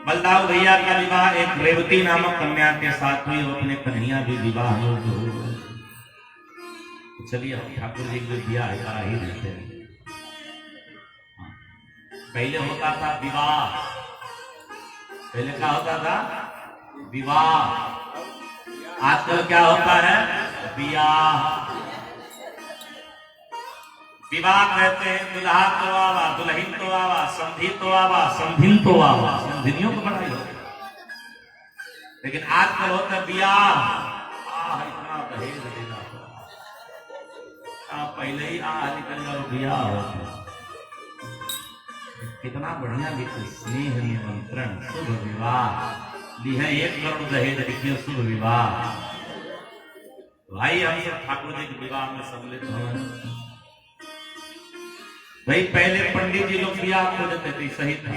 बलदाऊ भैया का विवाह एक रेवती नामक कन्या के साथ हुई और अपने कन्हैया भी विवाह हो। चलिए हम ठाकुर जी को ब्याह करा ही देते हैं। पहले होता था विवाह, पहले क्या होता था विवाह, आजकल क्या होता है ब्याह। विवाह कहते हैं दुल्हा तो आवा, दुल्हन तो आवा, समधी तो आवा, समधिन तो आवा, समधिनियों को बढ़ाई हो। लेकिन आजकल होता है ब्याह। इतना दहेज देना पहले ही निकल जाओ ब्याह हो। कितना बढ़िया लिखे स्नेह निमंत्रण शुभ विवाह ली है 1 करोड़ दहेज लिखिए शुभ विवाह। भाई हम सब ठाकुर जी के विवाह में सम्मिलित हो। भाई पहले पंडित जी लोग ब्याह खोजते थे, सही था।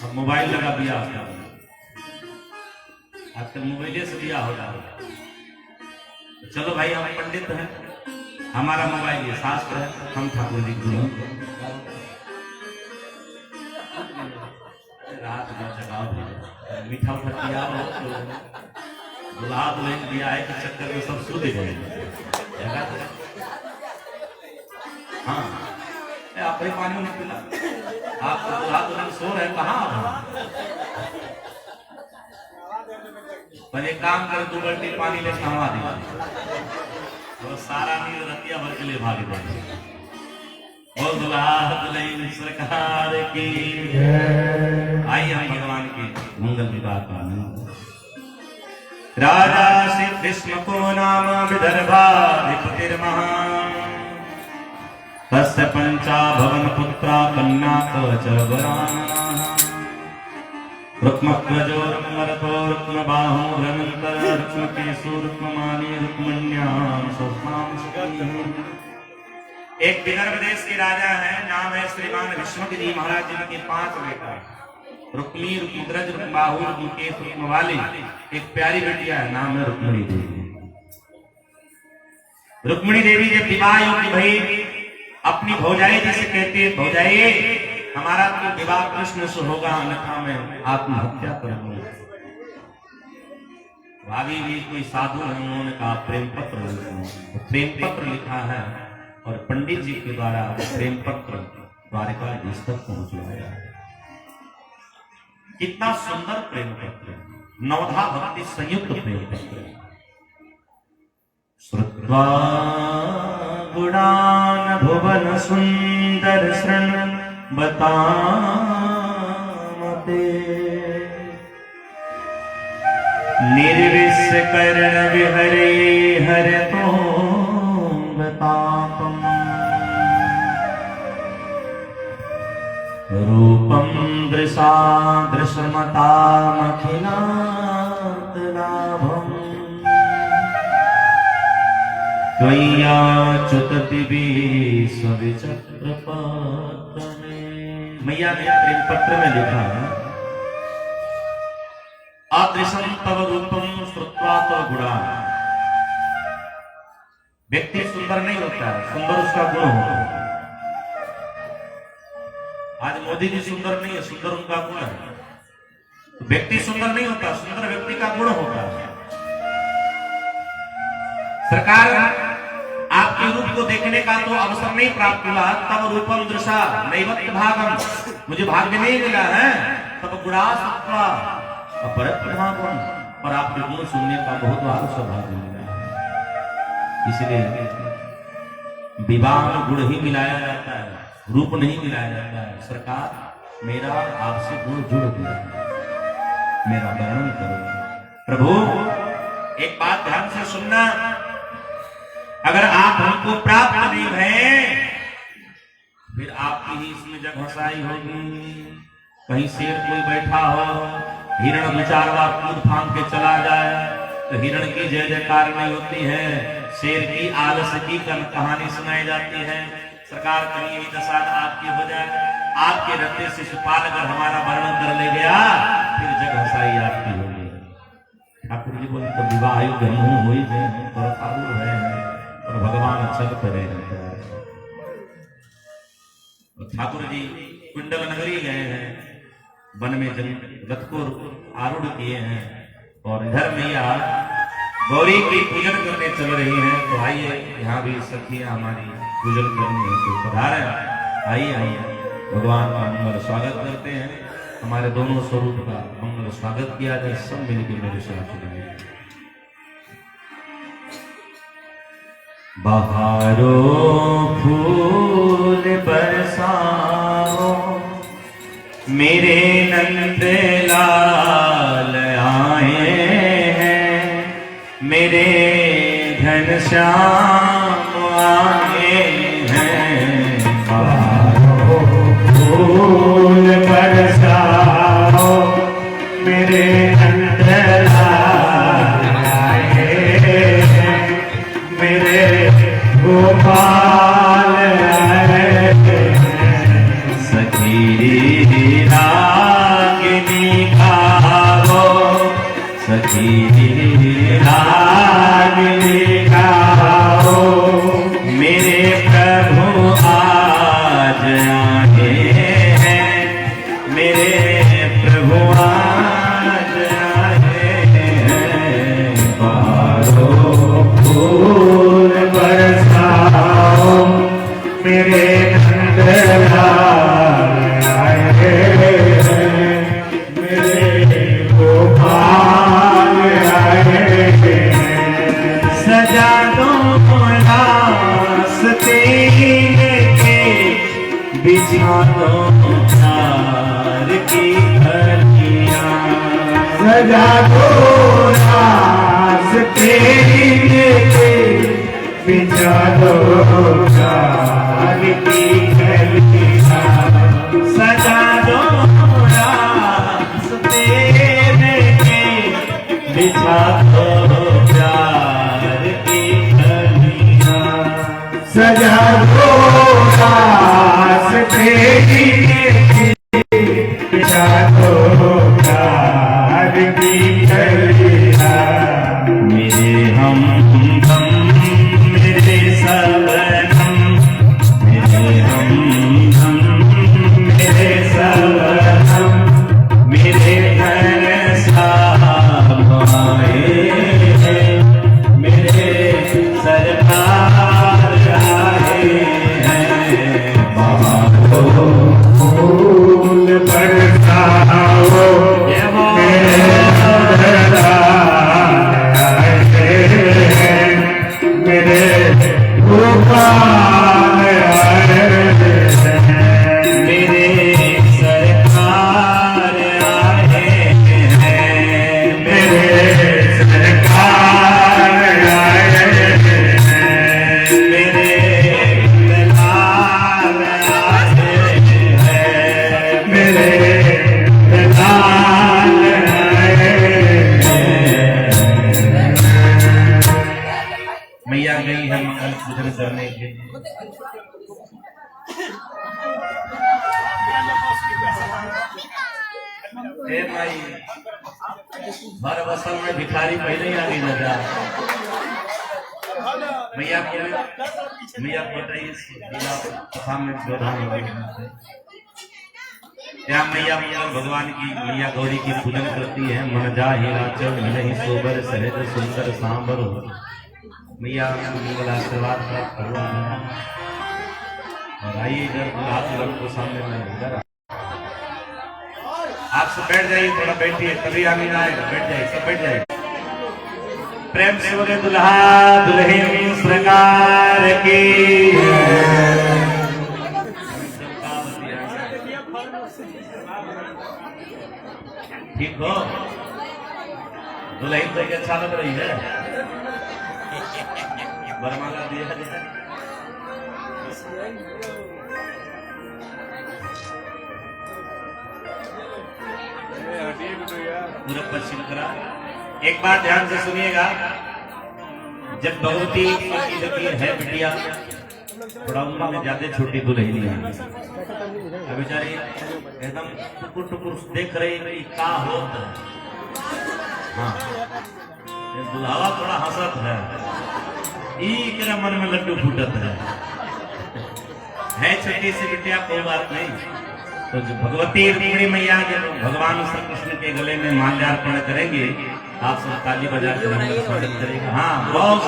अब मोबाइल लगा ब्याह होता है, आजकल मोबाइल से ब्याह होता है। चलो भाई हम पंडित हैं, हमारा मोबाइल ये शास्त्र है, हम ठाकुर जी को रात में जगाओ मीठा उठा किया दुल्हा दुल्हन दिया है कि चक्कर में सब सो गए। हाँ आप पानी नहीं पिला, आप तो दुल्हा दुल्हन सो रहे कहाँ। पर एक काम कर 2 बाल्टी पानी ले नहवा दिया तो सारा नींद रतिया भर के लिए भागे पड़े। बोल दुल्हा दुल्हन सरकार की। आइए हम भगवान की मंगल विवाह का आनंद। राजा श्री कृष्ण को नाम विदर्भाधिपतिर्महान् तस्य पंचाभवन पुत्रा कन्या कवचवराः रुक्मध्वजो रुक्मरथो रुक्मबाहो रमन्तर रुक्मकेशो रुक्ममाली रुक्मण्यां स्वप्नां सुगन्धि। एक विदर्भ देश के राजा है, नाम है श्रीमान विष्णु जी महाराज। जिनके 5 बेटा रुक्मी, रुक्मध्वज, रुक्मबाहु, रुक्मकेश, रुक्मवाली। एक प्यारी बेटिया है, नाम है रुक्मिणी देवी। रुक्मिणी देवी जब विवाह योग्य भई अपनी भौजाई जिसे कहते हैं भौजाई हमारा तो विवाह कृष्ण से होगा, अन्यथा मैं आत्महत्या करूंगा। भाभी भी कोई साधु है, उन्होंने कहा प्रेम पत्र लिखो। प्रेम पत्र लिखा है और पंडित जी के द्वारा प्रेम पत्र द्वारिकाधीश तक पहुंचवाया है। कितना सुंदर प्रेम पत्र, नवधा भक्ति संयुक्त प्रेम पत्र। श्रुत्वा गुणान भुवन सुंदर शृण बतामते निर्विष कर्ण विहरे हर तो बतापम रूपम दृशा दृशमतामखिलात् लाभम मैया ने प्रेम पत्र में लिखा अदृशम तव रूपम श्रुत्वा तव गुणा। व्यक्ति सुंदर नहीं होता है, सुंदर उसका गुण होता है। आज मोदी जी सुंदर नहीं है, सुंदर उनका गुण है। व्यक्ति सुंदर नहीं होता, सुंदर व्यक्ति का गुण होता है। सरकार आपके रूप को देखने का तो अवसर नहीं प्राप्त हुआ, तब रूपम दृशा नैवत्य भागम, मुझे भाग्य नहीं मिला है, तब गुणास अपरत्भागम, पर आपके गुण सुनने का बहुत बार सौभाग्य मिला है। इसलिए विवाह में गुण ही मिलाया जाता है, रूप नहीं मिलाया जाता है। सरकार मेरा आपसे गुण जुड़ गया, मेरा वर्णन करो। प्रभु एक बात ध्यान से सुनना, अगर आप हमको प्राप्त नहीं भय, फिर आपकी ही इसमें जगहसाई होगी। कहीं शेर कोई बैठा हो, हिरण विचारवा कूद फांद के चला जाए तो हिरण की जय जयकार नहीं होती है, शेर की आलस की कहानी सुनाई जाती है। सरकार कहीं यही दशा आपकी हो जाए, आपके रत्ते से शिशुपाल अगर हमारा वर्णन कर ले गया, फिर जगहसाई आपकी होगी। ठाकुर जी बोले तो विवाह हो ही गए और भगवान अच्छा तो करे रहता है। ठाकुर जी कुंडल नगरी गए हैं, वन में रथ को आरूढ़ किए हैं और इधर मैया गौरी की पूजन करने चल रही हैं। तो आइए यहाँ भी सखियां हमारी पूजन करनी है तो पधारे, आइए आइए भगवान का मंगल स्वागत करते हैं। हमारे दोनों स्वरूप का मंगल स्वागत किया जाए, सब मिलकर मेरे साथ करें। बहारो फूल बरसाओ, मेरे नंद लाल आए हैं, मेरे घनश्याम आए हैं। बहारो फूल बरसाओ, मेरे नंद लाल आए हैं, मेरे गोपाल आए हैं। सखी रागिनी गाओ, सखी रागिनी गाओ, मेरे प्रभु आज आए हैं, मेरे प्रभु आज आए हैं। बहारो फूल बरसाओ, मेरे नंद लाल आए हैं, मेरे गोपाल आए हैं। सजा दो रास्ते के, बिछा दो प्यार की कलियां, सजा दो रास्ते के, बिछा दो प्यार की कलियां, सजा दो रास्ते के, बिछा दो प्यार की कलियां, सजा दो रास्ते के, बिछा दो प्यार की कलियां। मेरे हमदम मेरे सबनम, मेरे हमदम मेरे सबनम, मेरे घनश्याम आए हैं, मेरे सरकार आए हैं। बहारो फूल बरसाओ, मेरे नंद लाल आए हैं, मेरे गोपाल आए हैं, मेरे सरकार आए हैं, मेरे सरकार आए हैं, मेरे लाल आए हैं, मेरे लाल आए हैं। मैया गई है मंगल पूजन करने के लिए। भाई भर बसल में भिखारी पहले ही आगे न जा। मैया को बताइए कथा में जोधा यहाँ मैया मंगल भगवान की मैया गौरी की पूजन करती है। मन जा हिराचल नहीं सोबर सहज सुंदर सांबर हो। मैया मंगल आशीर्वाद प्राप्त हुआ है। और आइए इधर हाथ रंग को सामने में इधर आप सब बैठ जाइए, थोड़ा बैठिए तभी आमीन आएगा। बैठ जाइए, सब बैठ जाइए। प्रेम से बोले दुल्हा दुल्हन श्रृंगार की। ठीक हो? दुल्हन तो अच्छा लग रही है। बरमाला दिया है। पूरा पश्चिम करा। एक बार ध्यान से सुनिएगा। जब भगवती है बिटिया थोड़ा उम्र में ज्यादा छोटी दुल्हन है, बेचारी एकदम टुकुर टुकुर देख रही कि का होता है। हाँ, दुल्हावा थोड़ा हंसत है। ई मन में लड्डू फूटत है छोटी सी बिटिया, कोई बात नहीं। तो जो भगवती रुक्मिणी मैया जब भगवान श्री कृष्ण के गले में माल्यार्पण करेंगे, आप सब ताली बजा कर उनका स्वागत करेंगे। हाँ, बहुत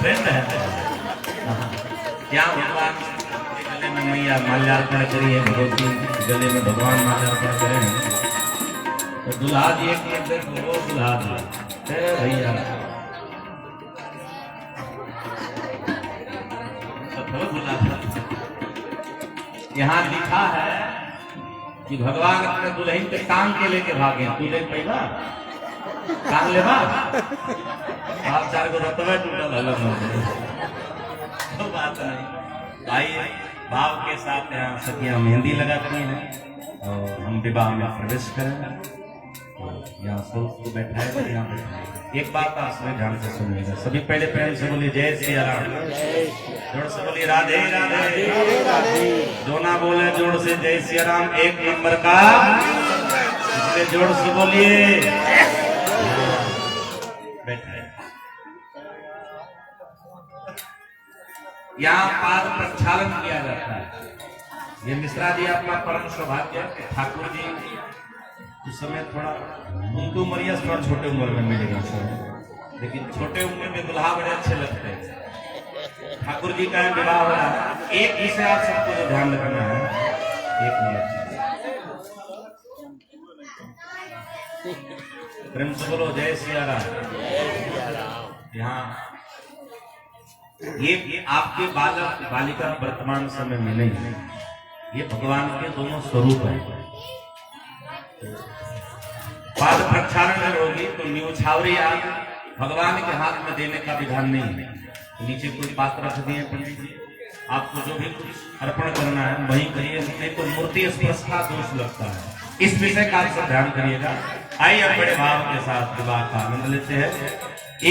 फ्रेंड है। क्या भगवान के गले में मैया माल्यार्पण करिए, भगवती गले में भगवान माल्यार्पण करें। तो दुल्हा जी एक वो दुल्हा जी भैया यहाँ लिखा है कि भगवान अपने दुल्हन के टांग के लेके भागे। तू ले पैदा टांग ले आप चार को रतवा टूटल अलग तो बात नहीं। भाई भाव के साथ यहाँ सखियां मेहंदी लगाती हैं और हम विवाह में प्रवेश करें। तो यहाँ सब बैठा है, यहाँ बैठा। एक बात आप सभी ध्यान से सुनिएगा। सभी पहले प्रेम से बोलिए जय सिया राम। जोर से बोलिए राधे राधे। जो ना बोले जोर से जय सिया राम एक नंबर का, इसलिए जोर से बोलिए। बैठे यहाँ पाद प्रक्षालन किया जाता है। ये मिश्रा जी अपना परम सौभाग्य ठाकुर जी उस समय थोड़ा उनकी उम्र थोड़ा छोटे उम्र में मिलेगा सर, लेकिन छोटे उम्र में दुल्हा बड़े अच्छे लगते हैं। ठाकुर जी का विवाह हो रहा है। एक विषय आप सबको जो ध्यान रखना है, एक मिनट प्रेम से बोलो जय सिया राम। यहाँ ये आपके बालक बालिका वर्तमान समय में नहीं, ये भगवान के दोनों स्वरूप है। पाद प्रक्षालन होगी तो न्यूछावरी आग भगवान के हाथ में देने का विधान नहीं है। नीचे कोई पात्र रख दिए पंडित जी, आपको जो भी कुछ अर्पण करना है वही करिए, नहीं तो मूर्ति स्पर्श का दोष लगता है। इस विषय का आप सब ध्यान करिएगा। आइए अब बड़े भाव के साथ विवाह का आनंद लेते हैं।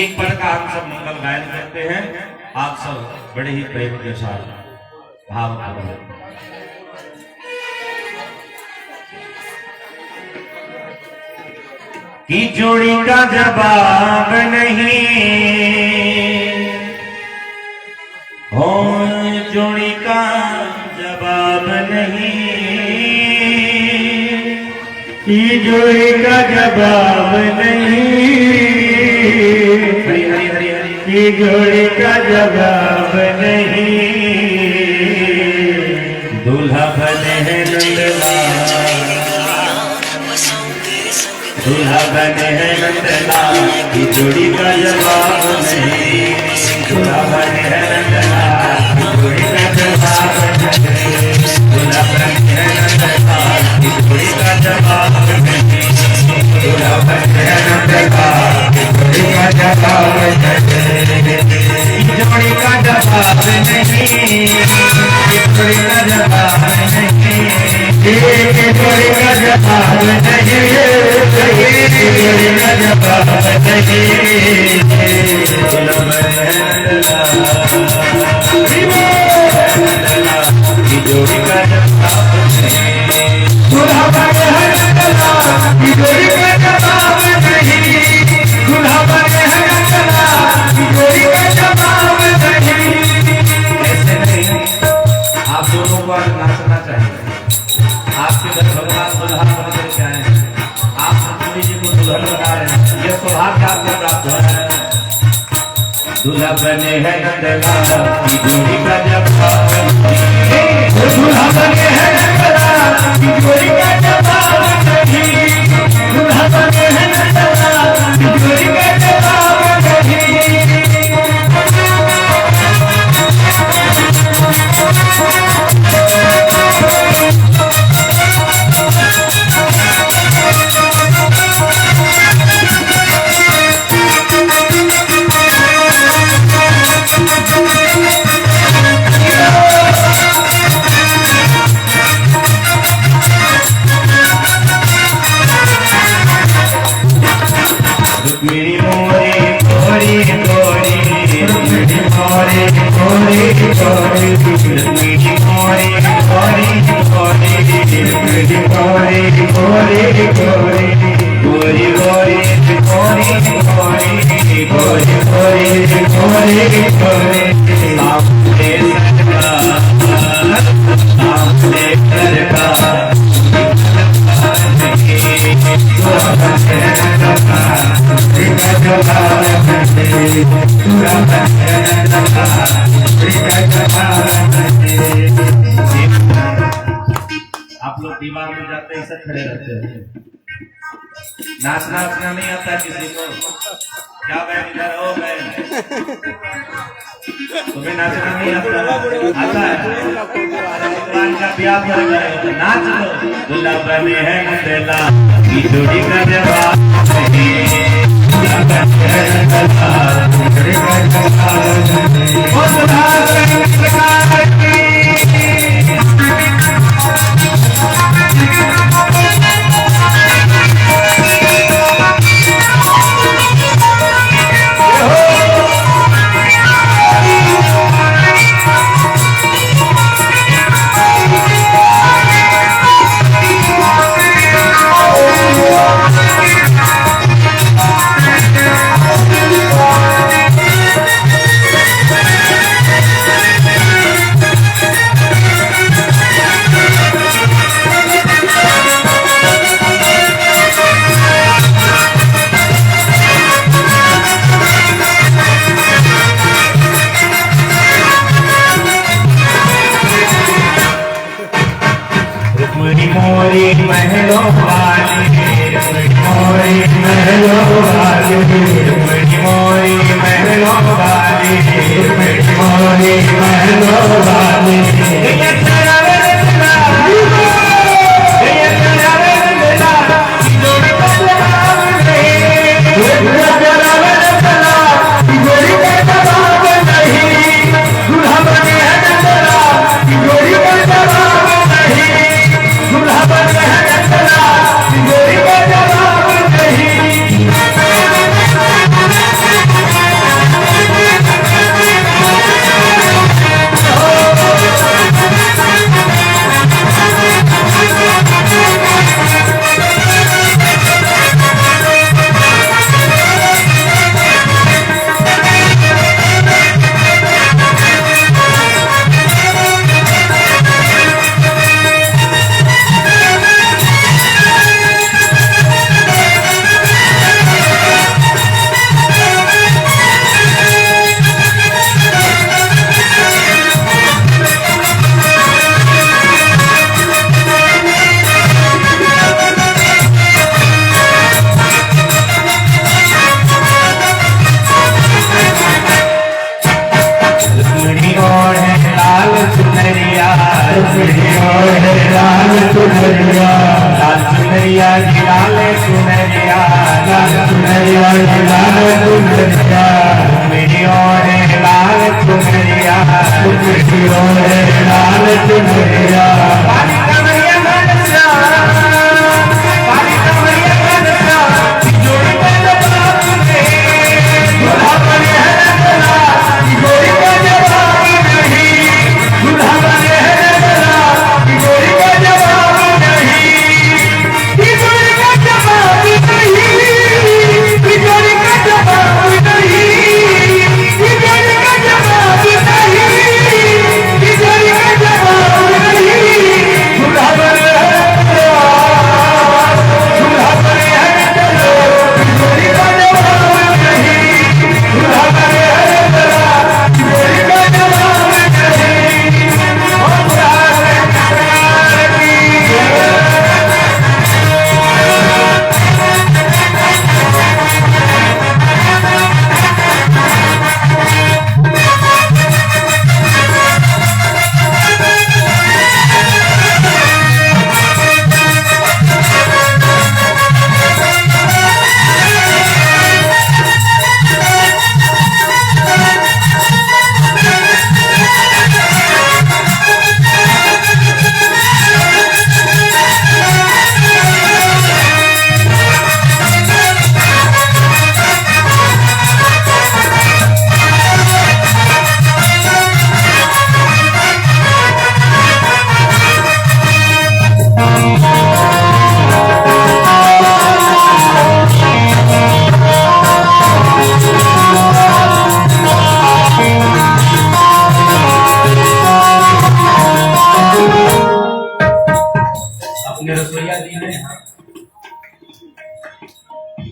एक पद का हम सब मंगल गायन करते हैं। आप सब बड़े ही प्रेम के साथ भाव करें। की जोड़ी का जवाब नहीं हो, जोड़ी का जवाब नहीं, की जोड़ी का जवाब नहीं, हरी हरी हरी हरी, की जोड़ी का जवाब नहीं। दूल्हा बने हैं नंदलाल, दूल्हा बने हैं नंदलाल, की जोड़ी का जवाब नहीं। दूल्हा बने हैं नंदलाल, की जोड़ी का जवाब नहीं। दूल्हा बने हैं नंदलाल, की जोड़ी का जवाब नहीं। दूल्हा बने हैं नंदलाल, की जोड़ी का जवाब नहीं। जोड़ी का जवाब नहीं, जोड़ी का जवाब नहीं, जोड़ी का जवाब नहीं, जोड़ी का जवाब नहीं। दूल्हा बने हैं नंदलाल, की जोड़ी का जवाब नहीं। दूल्हा बने हैं नंदलाल, की जोड़ी का जवाब नहीं। दूल्हा बने हैं नंदलाल, की जोड़ी का जवाब नहीं। ये सौभाग्य आपको प्राप्त हो है। दूल्हा बने हैं नंदलाल की जोड़ी का जब दूल्हा बने हैं नंदलाल की जोड़ी का जब दूल्हा बने हैं नंदलाल की जोड़ी का जब मेरी मोरी गोरी गोरी मेरी मोरी गोरी गोरी मेरी मोरी गोरी गोरी मेरी मोरी गोरी गोरी गोरी गोरी गोरी गोरी गोरी गोरी गोरी गोरी सामने सरकार आप लोग दीवार में जाते ही सब खड़े रहते हैं। नाचना नहीं आता किसी को? क्या बहन इधर हो बहन? तुम्हें नाचना नहीं आता? आता है? भगवान का ब्याह कर गए नाच लो। दूल्हा बने हैं नंदला की जोड़ी का जवाब मोरी महलों वाली मोरी महलों वाली मोरी महलों वाली मोरी महलों वाली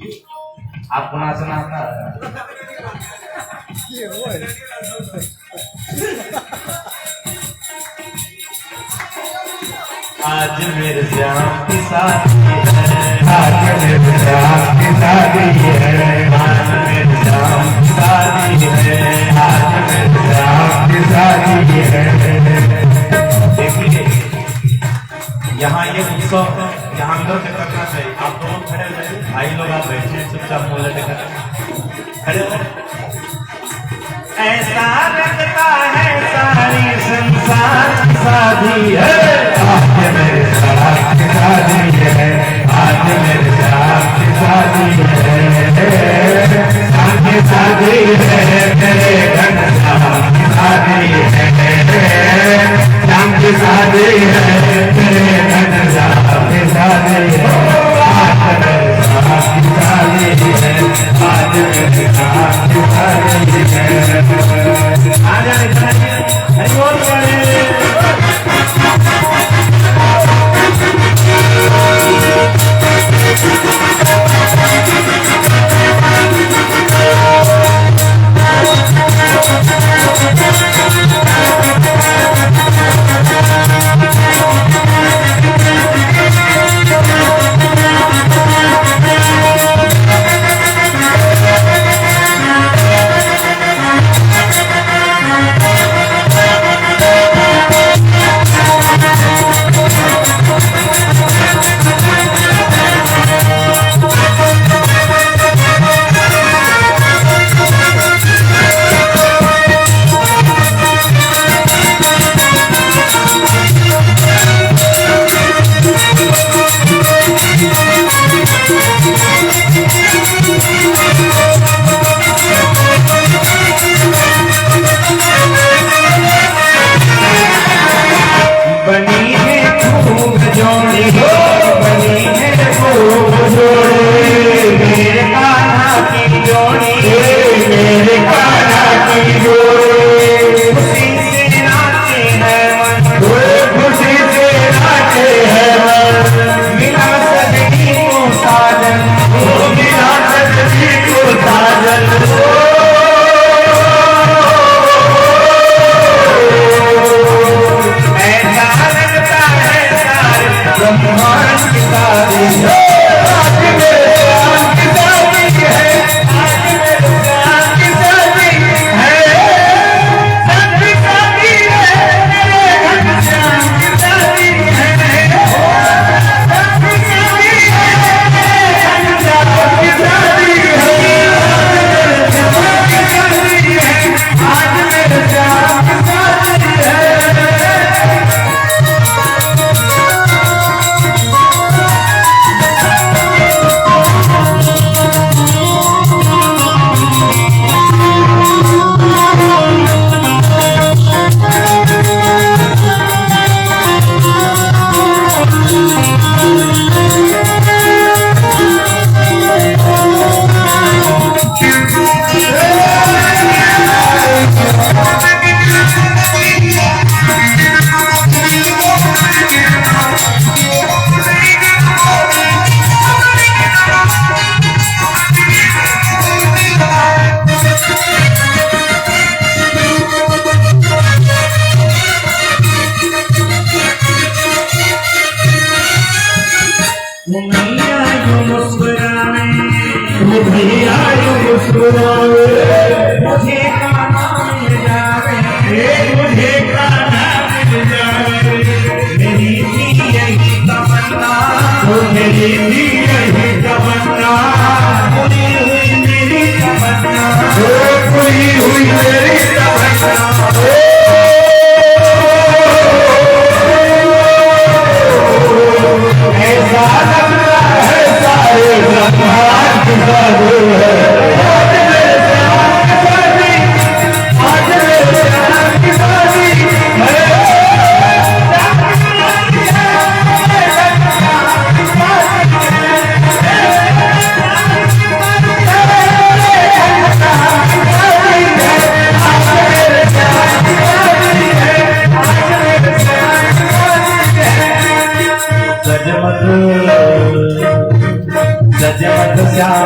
आपको नाचना आता है? आज मेरे श्याम की शादी है, आज मेरे श्याम की शादी है, आज मेरे श्याम की शादी है, आज मेरे श्याम की शादी है। देखिए यहाँ ये उत्सव यहाँ अंदर से करना चाहिए। आप दोनों खड़े रहे, भाई लोग आप बैठे चुपचाप मोले देखा खड़े हो। ऐसा लगता है सारी संसार की शादी है, आज मेरे श्याम की शादी है, आज मेरे श्याम की शादी है, श्याम की शादी है, मेरे घनश्याम की शादी है, श्याम की शादी है, मेरे घनश्याम की शादी है, आज मेरे श्याम की शादी है, आज मेरे श्याम की शादी है।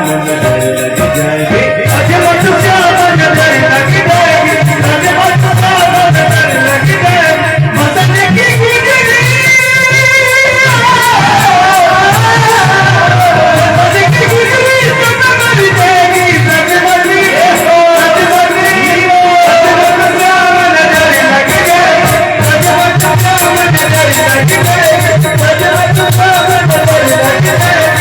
नजर लग जाएगी, अजमत श्याम नजर लग जाएगी, अजमत श्याम नजर लग जाएगी, मदन की गुजरी मदन की गुजरी सनम मर जाएगी, सजमती सजमती अजमत श्याम नजर लग जाएगी, अजमत श्याम नजर लग जाएगी, अजमत श्याम नजर लग जाएगी।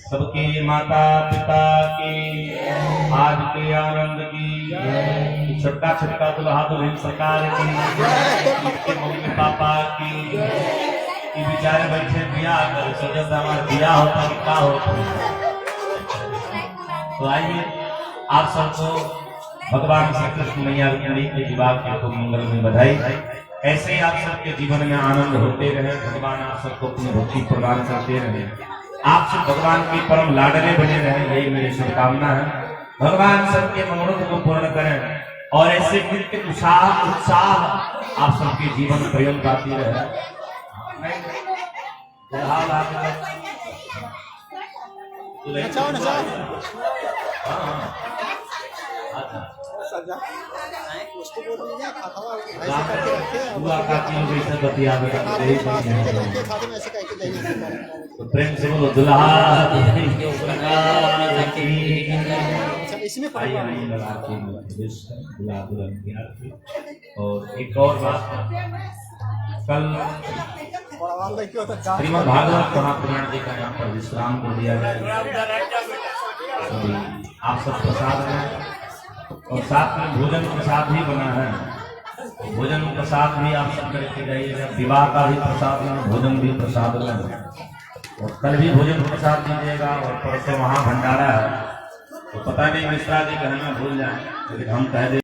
सबके माता पिता की, आज के आनंद की, छोटा छोटा दुल्हा दुल्हन सरकार की, इसके मम्मी पापा की, ये बेचारे बैठे बिया कर सोचते हमारा बिया होता कि क्या होता। तो आइए आप सबको भगवान श्री कृष्ण मैया रुक्मिणी के विवाह के खूब मंगल में बधाई। ऐसे ही आप सबके जीवन में आनंद होते रहे, भगवान आप सबको अपनी भक्ति प्रदान करते रहे, आप सब भगवान के परम लाडले बने रहे, यही मेरी शुभकामना है। भगवान सबके मनोरथ को पूर्ण करें और ऐसे नित्य उत्साह आप सबके जीवन पर्यंत आती रहे। प्रेम से बोलो दुल्हा और एक और बात, कल श्रीमद् भागवत महापुराण जी का यहाँ पर विश्राम कर दिया जाएगा। आप सब प्रसाद में और साथ में भोजन प्रसाद भी बना है, भोजन प्रसाद भी आप सब करके जाइएगा। विवाह का भी प्रसाद में, भोजन भी प्रसाद में। और कल भी भोजन प्रसाद दीजिएगा और परसों वहाँ भंडारा है। तो पता नहीं मिश्रा जी कहना भूल जाए, लेकिन हम कह दें